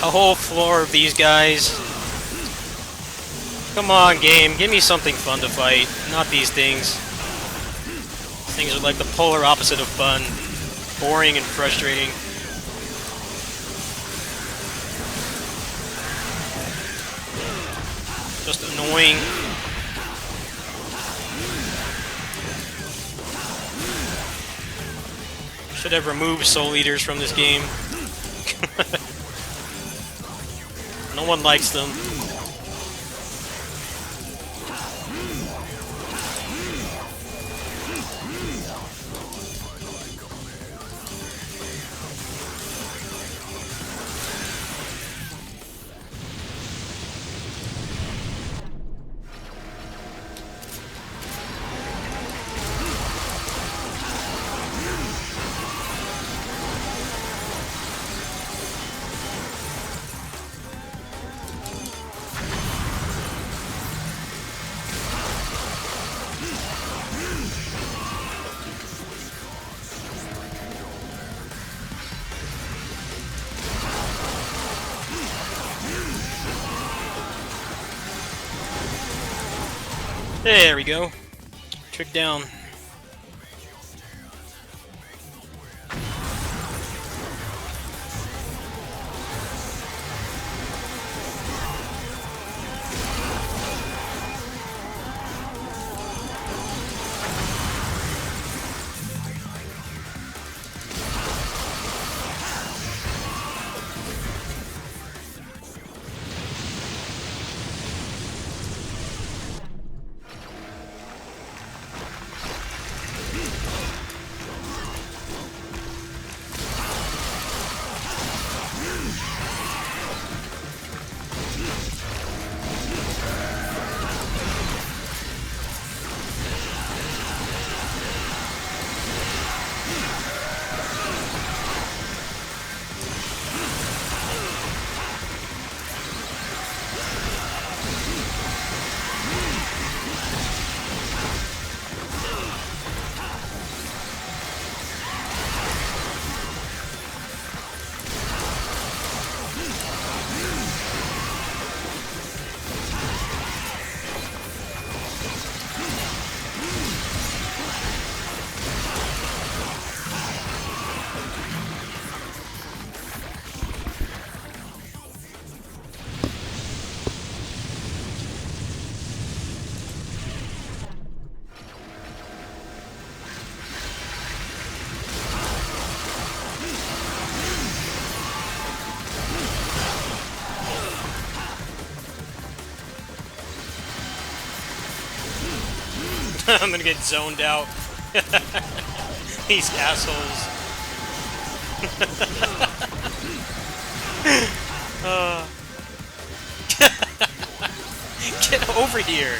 A whole floor of these guys. Come on, game, give me something fun to fight, not these things. These things are like the polar opposite of fun. Boring and frustrating. Just annoying. Should have removed Soul Eaters from this game. No one likes them. There we go. Trick down. I'm gonna get zoned out. These assholes. Get over here.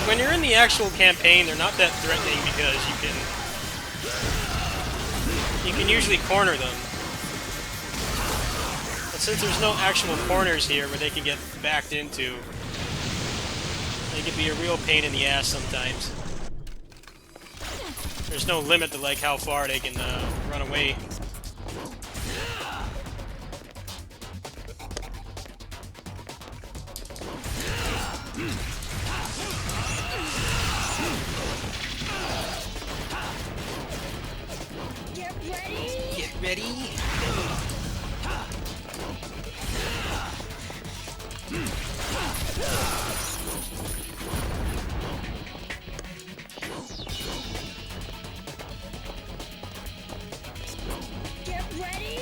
When you're in the actual campaign, they're not that threatening because you can usually corner them. But since there's no actual corners here where they can get backed into, they can be a real pain in the ass sometimes. There's no limit to like how far they can run away. Get ready! Get ready. Get ready!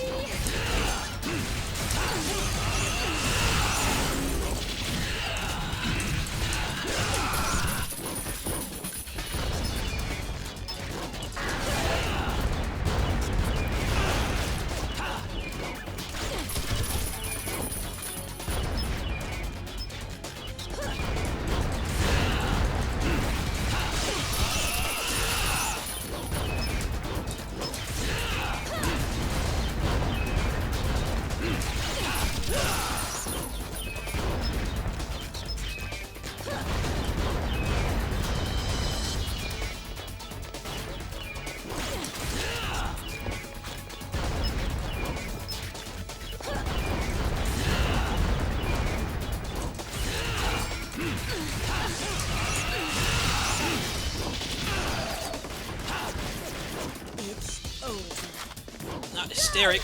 It's over. Not hysteric.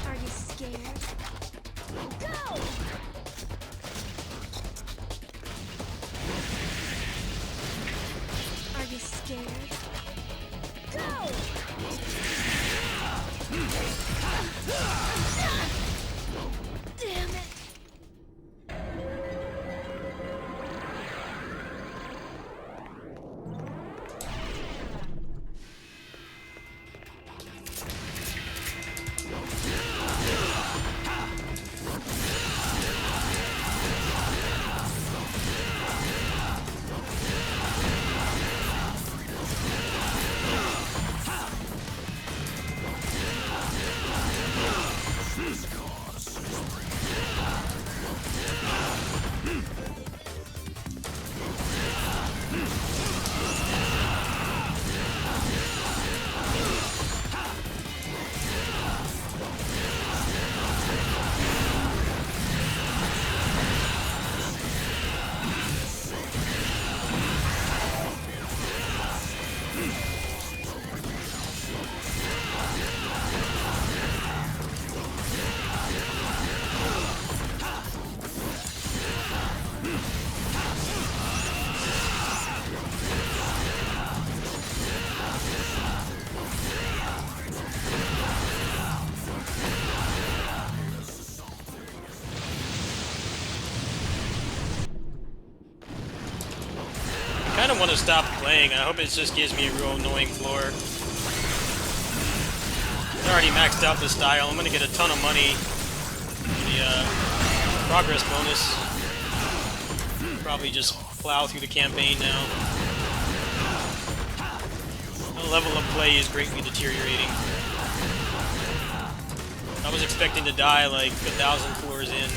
Are you scared? Go! Are you scared? Go! Damn it! I kind of want to stop playing. I hope it just gives me a real annoying floor. I already maxed out the style. I'm going to get a ton of money in the progress bonus. Probably just plow through the campaign now. The level of play is greatly deteriorating. I was expecting to die like 1,000 floors in.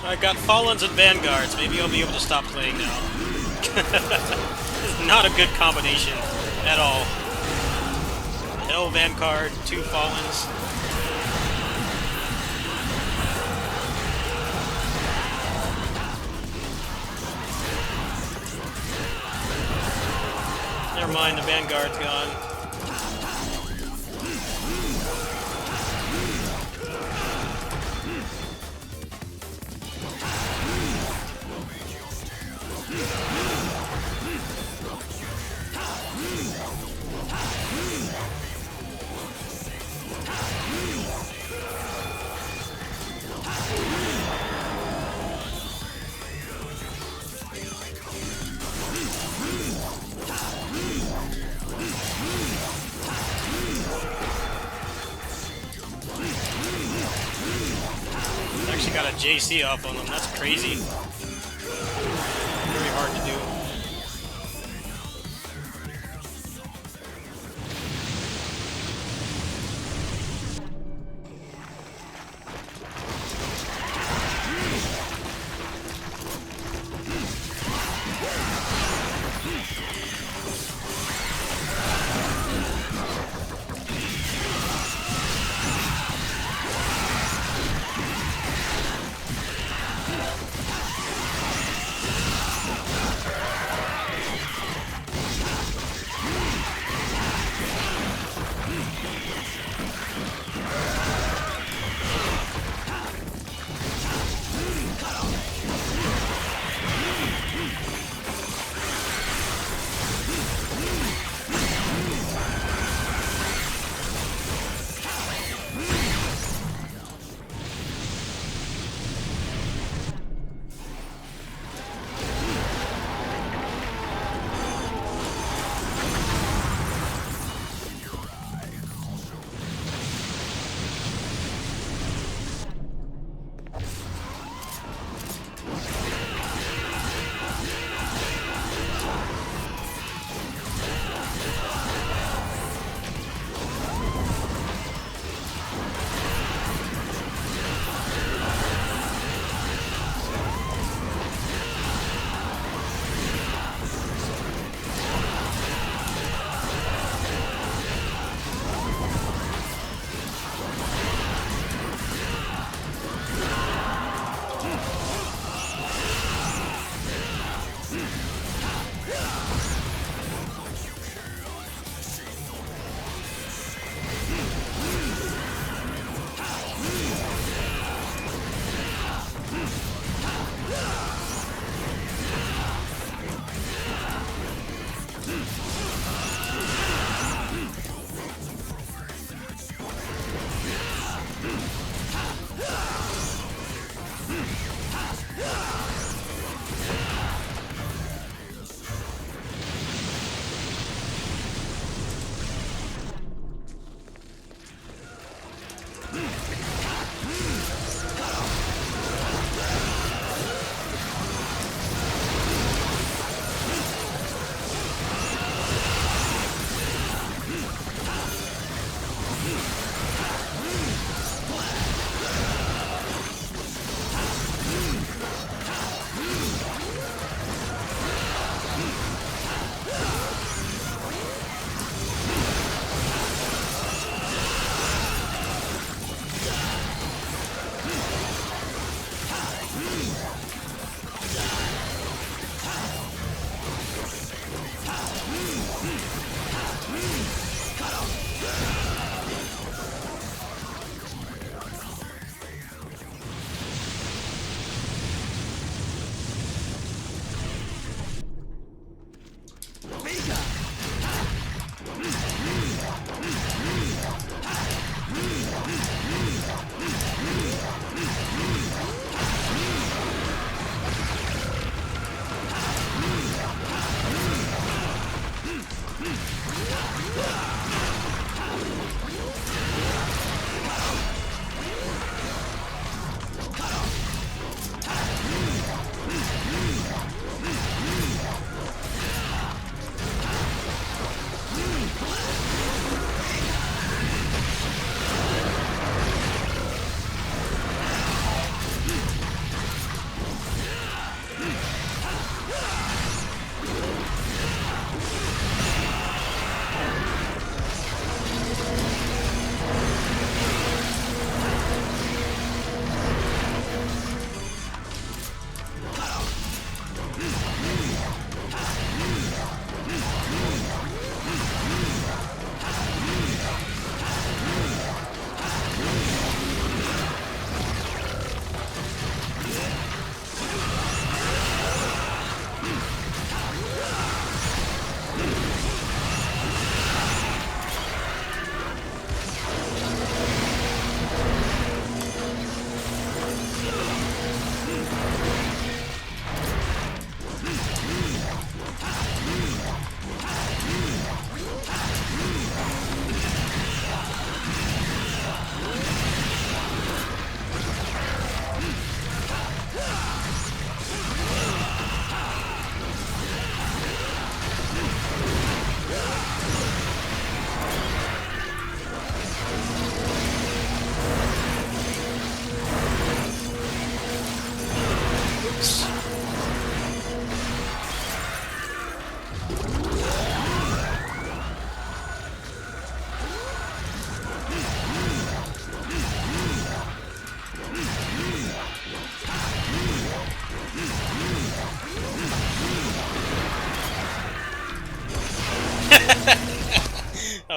I got Fallens and Vanguards. Maybe I'll be able to stop playing now. This is not a good combination at all. Hell Vanguard, 2 Fallens. Never mind, the Vanguard's gone. Actually got a JC off on them. That's crazy. Very hard to do.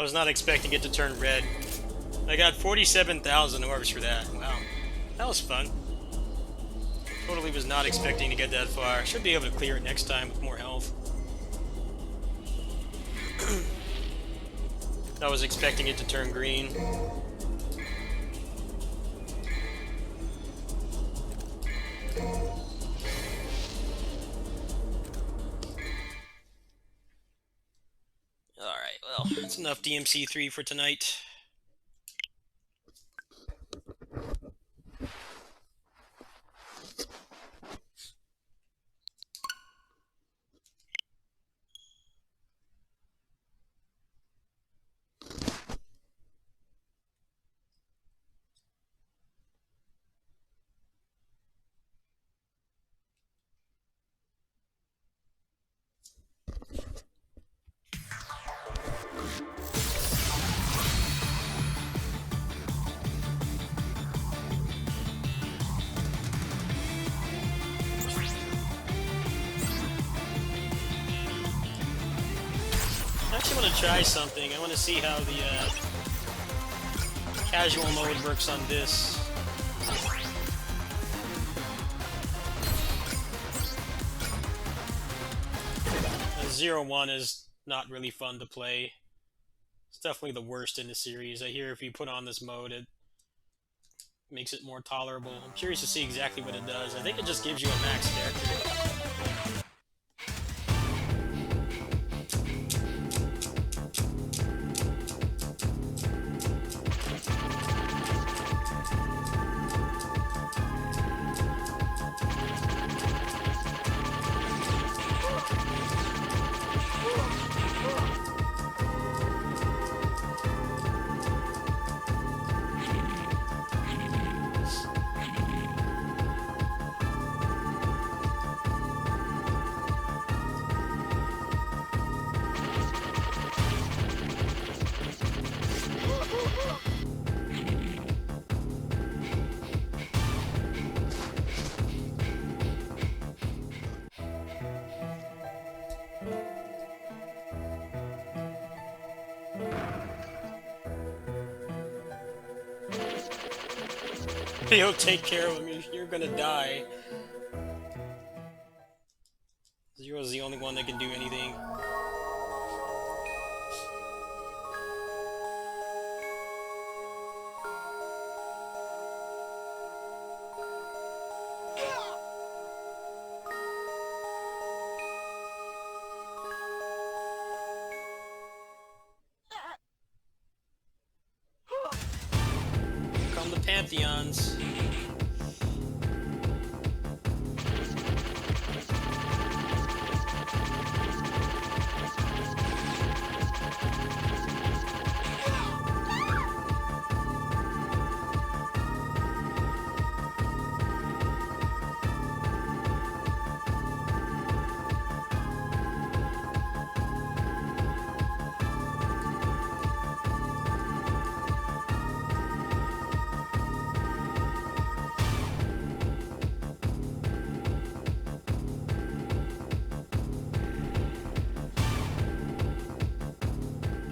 I was not expecting it to turn red. I got 47,000 orbs for that. Wow. That was fun. Totally was not expecting to get that far. Should be able to clear it next time with more health. I was expecting it to turn green. Alright, well, that's enough DMC3 for tonight. I actually want to try something. I want to see how the casual mode works on this. 0-1 is not really fun to play. It's definitely the worst in the series. I hear if you put on this mode, it makes it more tolerable. I'm curious to see exactly what it does. I think it just gives you a max character. You'll take care of him, you're gonna die. Zero's the only one that can do anything. Here come the Pantheons.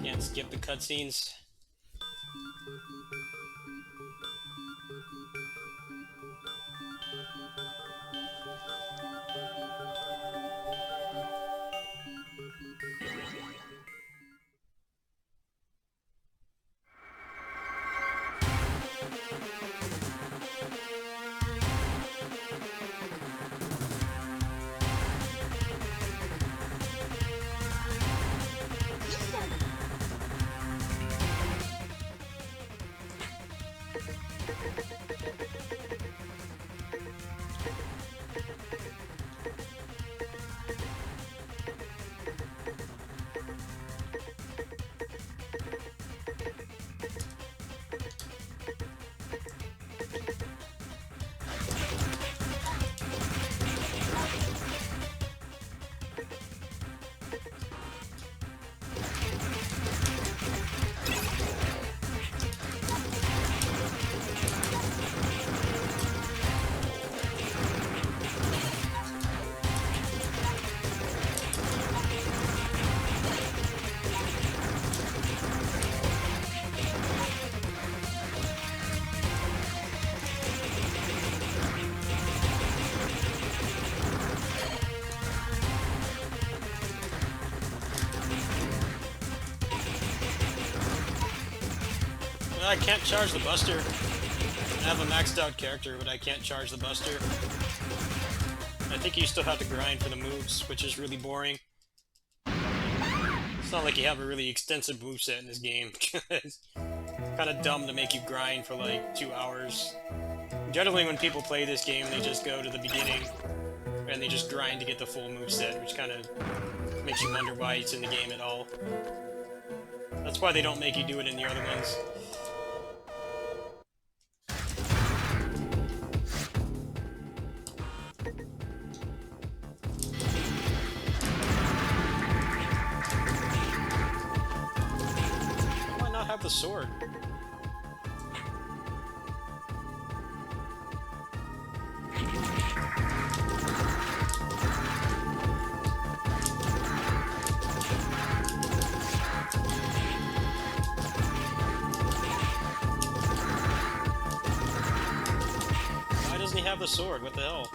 Can't skip the cutscenes. I can't charge the Buster. I have a maxed out character, but I can't charge the Buster. I think you still have to grind for the moves, which is really boring. It's not like you have a really extensive moveset in this game. It's kind of dumb to make you grind for like 2 hours. Generally, when people play this game, they just go to the beginning and they just grind to get the full moveset, which kind of makes you wonder why it's in the game at all. That's why they don't make you do it in the other ones. Why not have the sword? Why doesn't he have the sword? What the hell?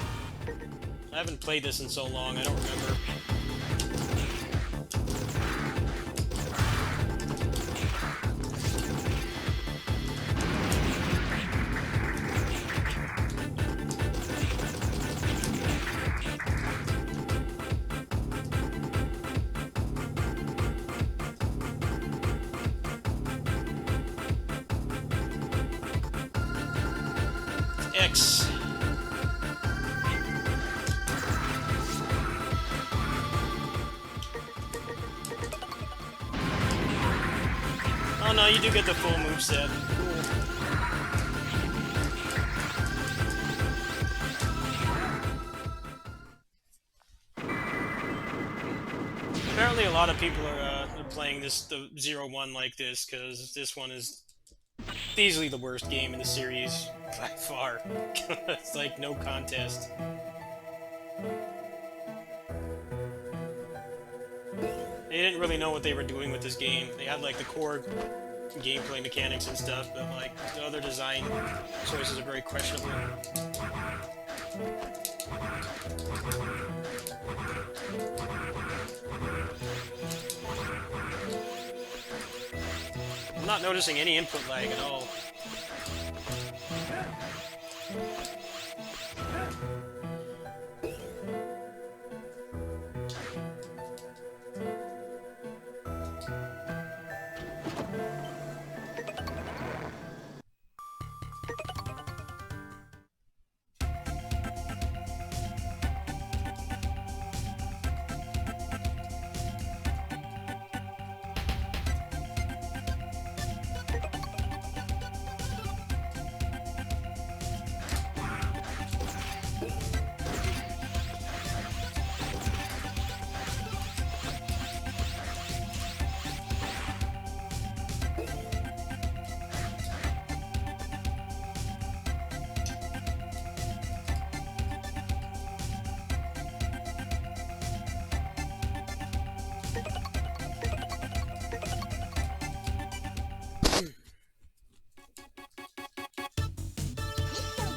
I haven't played this in so long, I don't remember. X. Oh no, you do get the full moveset. Cool. Apparently a lot of people are playing the 0-1 like this, because this one is easily the worst game in the series, by far. It's like no contest. They didn't really know what they were doing with this game. They had like the core gameplay mechanics and stuff, but like the other design choices are very questionable. I'm not noticing any input lag at all.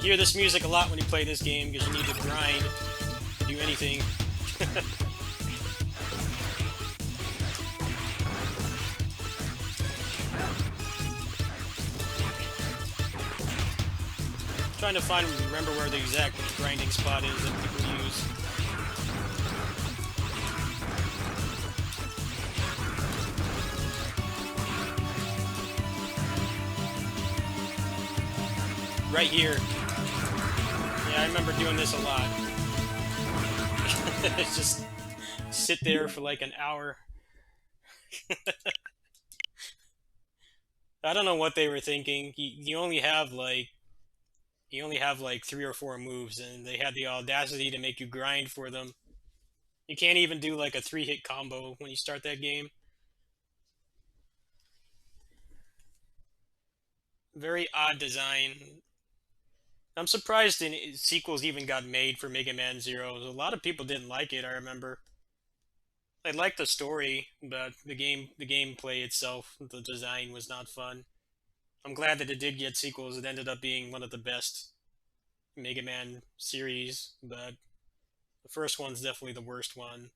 You hear this music a lot when you play this game because you need to grind to do anything. Trying to remember where the exact grinding spot is that people use. Right here. Yeah, I remember doing this a lot. Just sit there for like an hour. I don't know what they were thinking. You only have like 3 or 4 moves, and they had the audacity to make you grind for them. You can't even do like a 3-hit combo when you start that game. Very odd design. I'm surprised sequels even got made for Mega Man Zero. A lot of people didn't like it, I remember. I liked the story, but the gameplay itself, the design was not fun. I'm glad that it did get sequels. It ended up being one of the best Mega Man series, but the first one's definitely the worst one.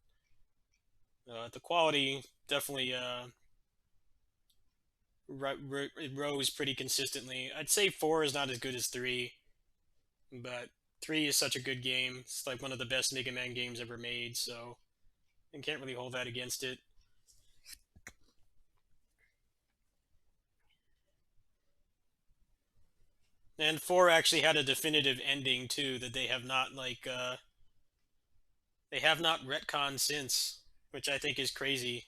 The quality definitely it rose pretty consistently. I'd say 4 is not as good as 3, but 3 is such a good game. It's like one of the best Mega Man games ever made, so I can't really hold that against it. And 4 actually had a definitive ending too that they have not retconned since, which I think is crazy.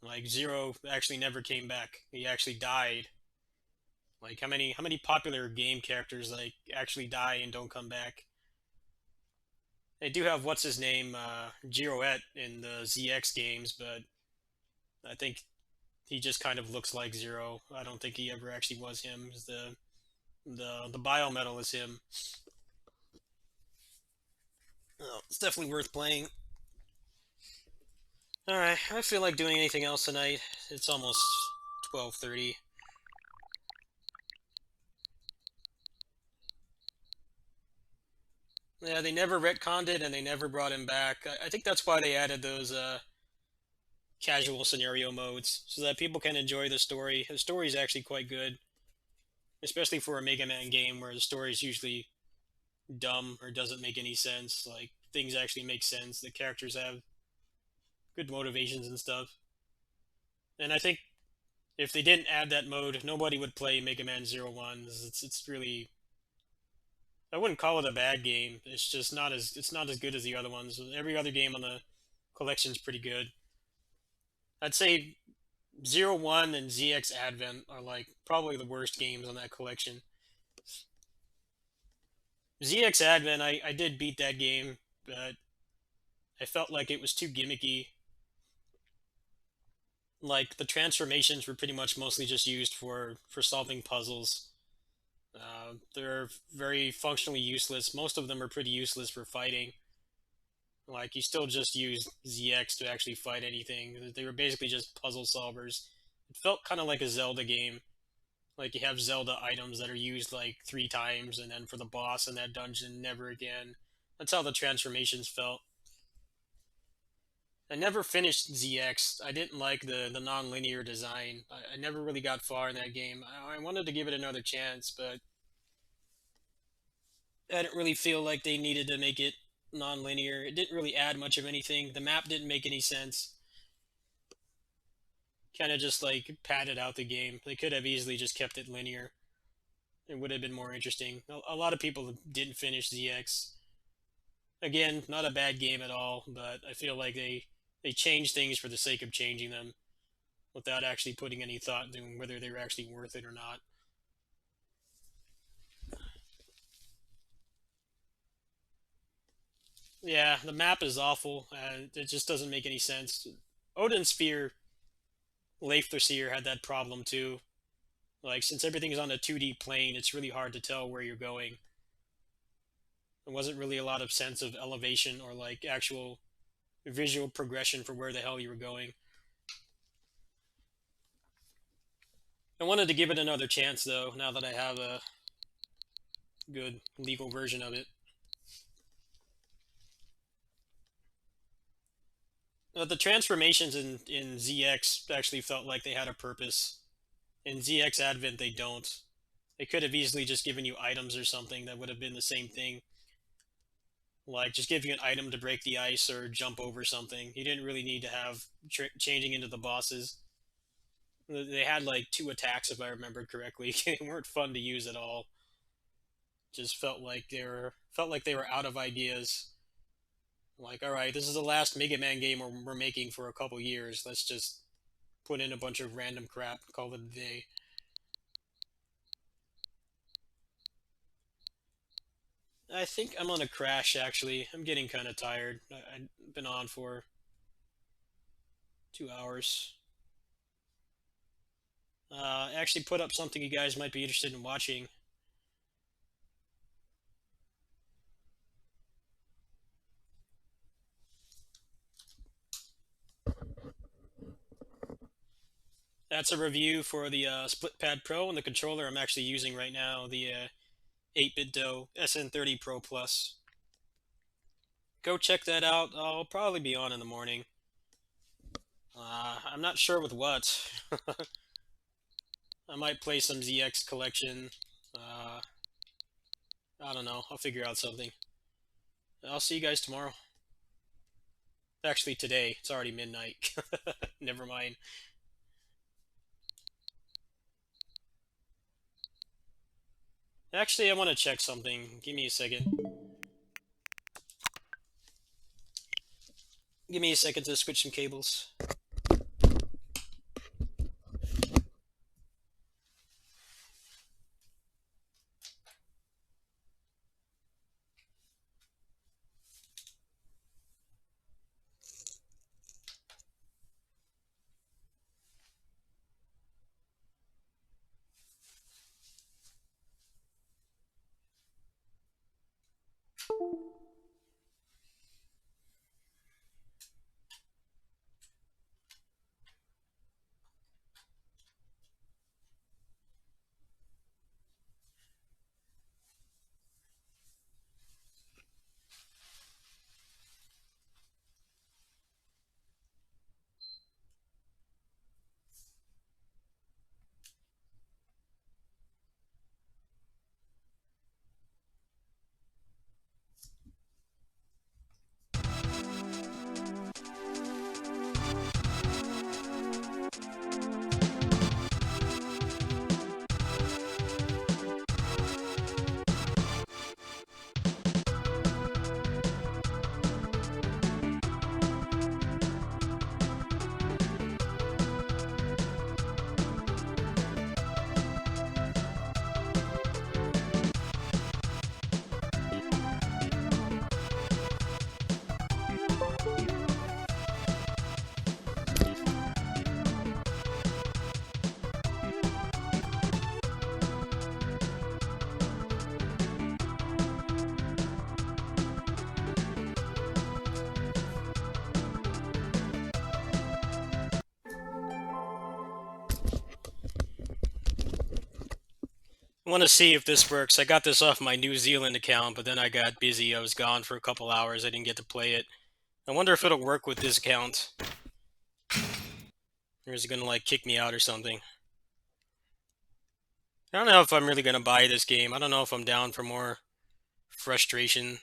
Like Zero actually never came back. He actually died. Like how many popular game characters like actually die and don't come back? They do have what's his name, Giroette in the ZX games, but I think he just kind of looks like Zero. I don't think he ever actually was him. The biometal is him. Oh, it's definitely worth playing. All right, I feel like doing anything else tonight. It's almost 12:30. Yeah, they never retconned it and they never brought him back. I think that's why they added those casual scenario modes so that people can enjoy the story. The story is actually quite good, especially for a Mega Man game where the story is usually dumb or doesn't make any sense. Like things actually make sense. The characters have good motivations and stuff. And I think if they didn't add that mode, nobody would play Mega Man Zero One. It's really, I wouldn't call it a bad game. It's just not as good as the other ones. Every other game on the collection's pretty good. I'd say Zero One and ZX Advent are like probably the worst games on that collection. ZX Advent, I did beat that game, but I felt like it was too gimmicky. Like the transformations were pretty much mostly just used for solving puzzles. They're very functionally useless. Most of them are pretty useless for fighting. Like you still just use ZX to actually fight anything. They were basically just puzzle solvers. It felt kind of like a Zelda game. Like you have Zelda items that are used like 3 times, and then for the boss in that dungeon, never again. That's how the transformations felt. I never finished ZX. I didn't like the non-linear design. I never really got far in that game. I wanted to give it another chance, but I didn't really feel like they needed to make it non-linear. It didn't really add much of anything. The map didn't make any sense. Kind of just like padded out the game. They could have easily just kept it linear. It would have been more interesting. A lot of people didn't finish ZX. Again, not a bad game at all, but I feel like they changed things for the sake of changing them without actually putting any thought into whether they were actually worth it or not. Yeah, the map is awful. It just doesn't make any sense. Odin Sphere, Leifthir had that problem too. Like, since everything's on a 2D plane, it's really hard to tell where you're going. There wasn't really a lot of sense of elevation or like actual visual progression for where the hell you were going. I wanted to give it another chance though, now that I have a good legal version of it. The transformations in ZX actually felt like they had a purpose. In ZX Advent, they don't. They could have easily just given you items or something that would have been the same thing. Like, just give you an item to break the ice or jump over something. You didn't really need to have changing into the bosses. They had like 2 attacks, if I remember correctly. They weren't fun to use at all. Just felt like they were out of ideas. Like, all right, this is the last Mega Man game we're making for a couple years. Let's just put in a bunch of random crap, call it a day. I think I'm gonna crash, actually. I'm getting kind of tired. I've been on for 2 hours. Actually put up something you guys might be interested in watching. That's a review for the SplitPad Pro and the controller I'm actually using right now, the 8BitDo SN30 Pro Plus. Go check that out. I'll probably be on in the morning. I'm not sure with what. I might play some ZX Collection. I don't know. I'll figure out something. I'll see you guys tomorrow. Actually, today. It's already midnight. Never mind. Actually, I want to check something. Give me a second. Give me a second to switch some cables. I want to see if this works. I got this off my New Zealand account, but then I got busy. I was gone for a couple hours. I didn't get to play it. I wonder if it'll work with this account. Or is it gonna like kick me out or something? I don't know if I'm really gonna buy this game. I don't know if I'm down for more frustration.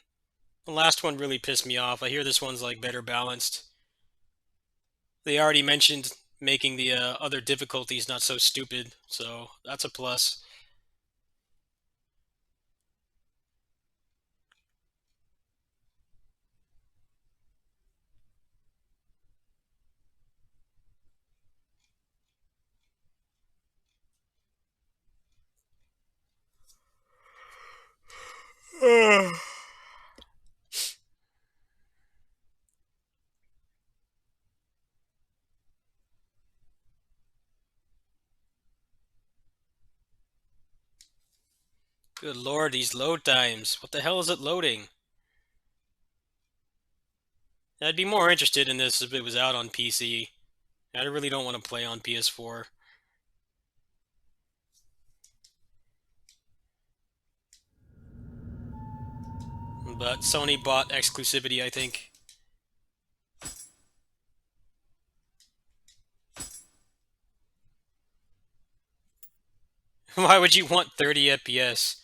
The last one really pissed me off. I hear this one's like better balanced. They already mentioned making the other difficulties not so stupid, so that's a plus. Good lord, these load times. What the hell is it loading? I'd be more interested in this if it was out on PC. I really don't want to play on PS4. But Sony bought exclusivity, I think. Why would you want 30 FPS?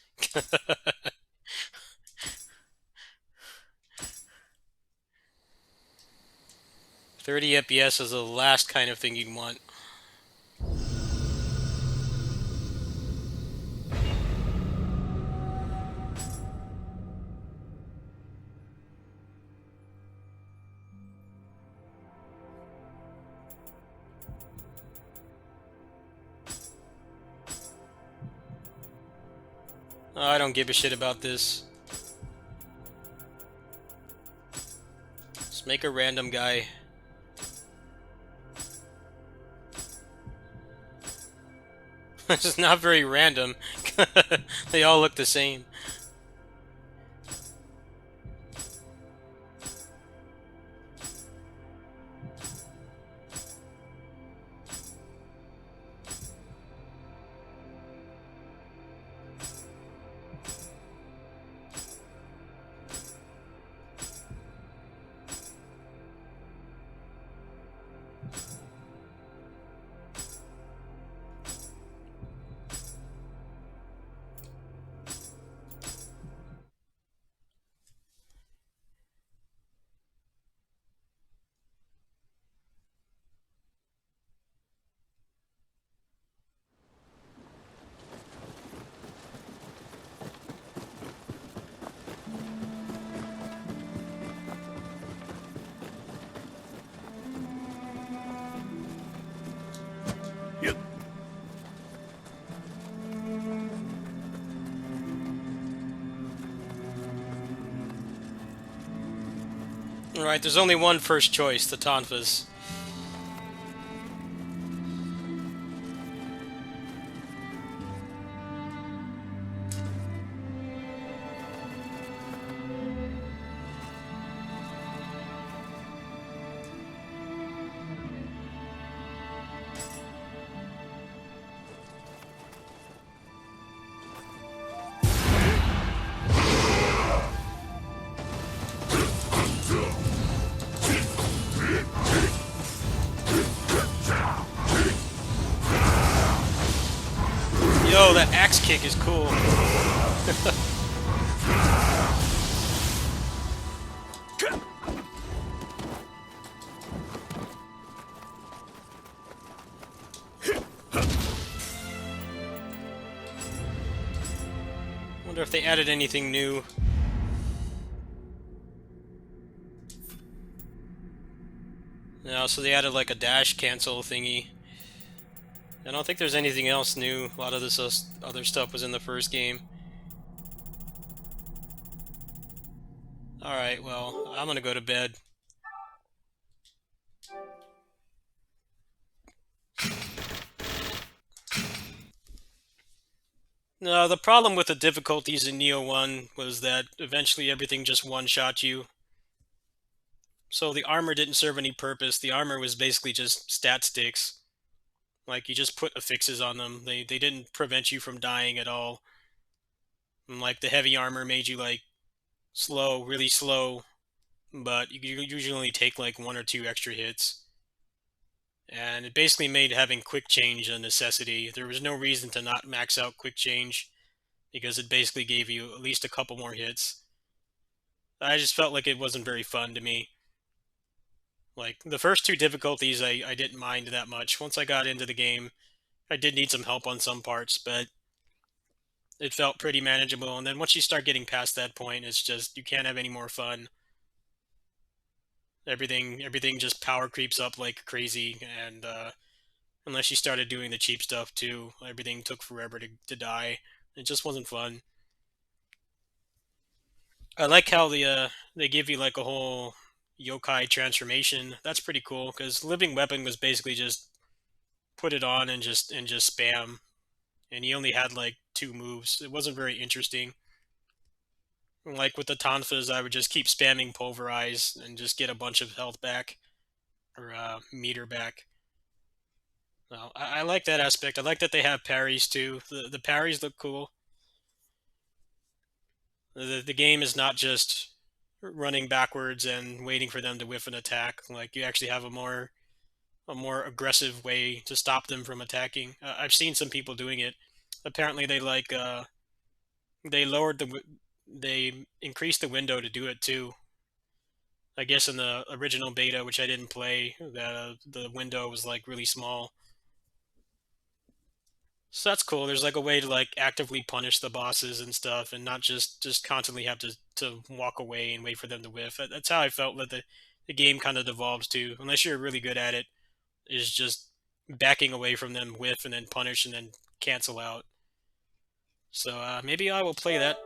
30 FPS is the last kind of thing you'd want. Oh, I don't give a shit about this. Let's make a random guy. It's not very random. They all look the same. Alright, there's only one first choice, the Tonfas. Yo, that axe kick is cool. Wonder if they added anything new. No, so they added like a dash cancel thingy. I don't think there's anything else new. A lot of this other stuff was in the first game. Alright, well, I'm gonna go to bed. No, the problem with the difficulties in Neo 1 was that eventually everything just one-shot you. So the armor didn't serve any purpose. The armor was basically just stat sticks. Like, you just put affixes on them. They didn't prevent you from dying at all. And, like, the heavy armor made you, like, slow, really slow. But you usually only take, like, 1 or 2 extra hits. And it basically made having quick change a necessity. There was no reason to not max out quick change, because it basically gave you at least a couple more hits. I just felt like it wasn't very fun to me. Like, the first 2 difficulties I didn't mind that much. Once I got into the game, I did need some help on some parts, but it felt pretty manageable. And then once you start getting past that point, it's just, you can't have any more fun. Everything just power creeps up like crazy, and unless you started doing the cheap stuff too, everything took forever to die. It just wasn't fun. I like how they give you like a whole yokai transformation. That's pretty cool, because living weapon was basically just put it on and just spam, and he only had like 2 moves. It wasn't very interesting. Like with the Tonfas, I would just keep spamming pulverize and just get a bunch of health back, or meter back. Well, I like that aspect. I like that they have parries too. The parries look cool. The game is not just running backwards and waiting for them to whiff an attack. Like, you actually have a more aggressive way to stop them from attacking. I've seen some people doing it. Apparently, they lowered they increased the window to do it too. I guess in the original beta, which I didn't play, the window was like really small. So that's cool. There's like a way to like actively punish the bosses and stuff, and not just constantly have to walk away and wait for them to whiff. That's how I felt that the game kind of devolves to, unless you're really good at it, is just backing away from them, whiff, and then punish, and then cancel out. So maybe I will play that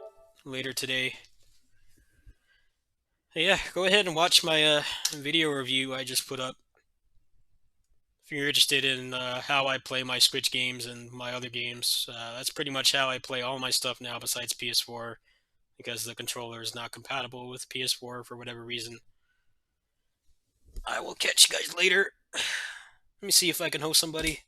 later today. Yeah, go ahead and watch my video review I just put up. If you're interested in how I play my Switch games and my other games, that's pretty much how I play all my stuff now besides PS4, because the controller is not compatible with PS4 for whatever reason. I will catch you guys later. Let me see if I can host somebody.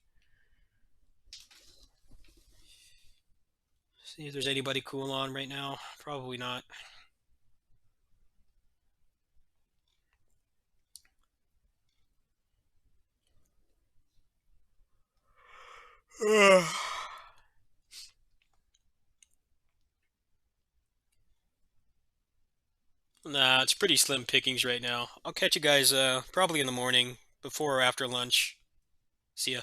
See if there's anybody cool on right now. Probably not. Nah, it's pretty slim pickings right now. I'll catch you guys probably in the morning, before or after lunch. See ya.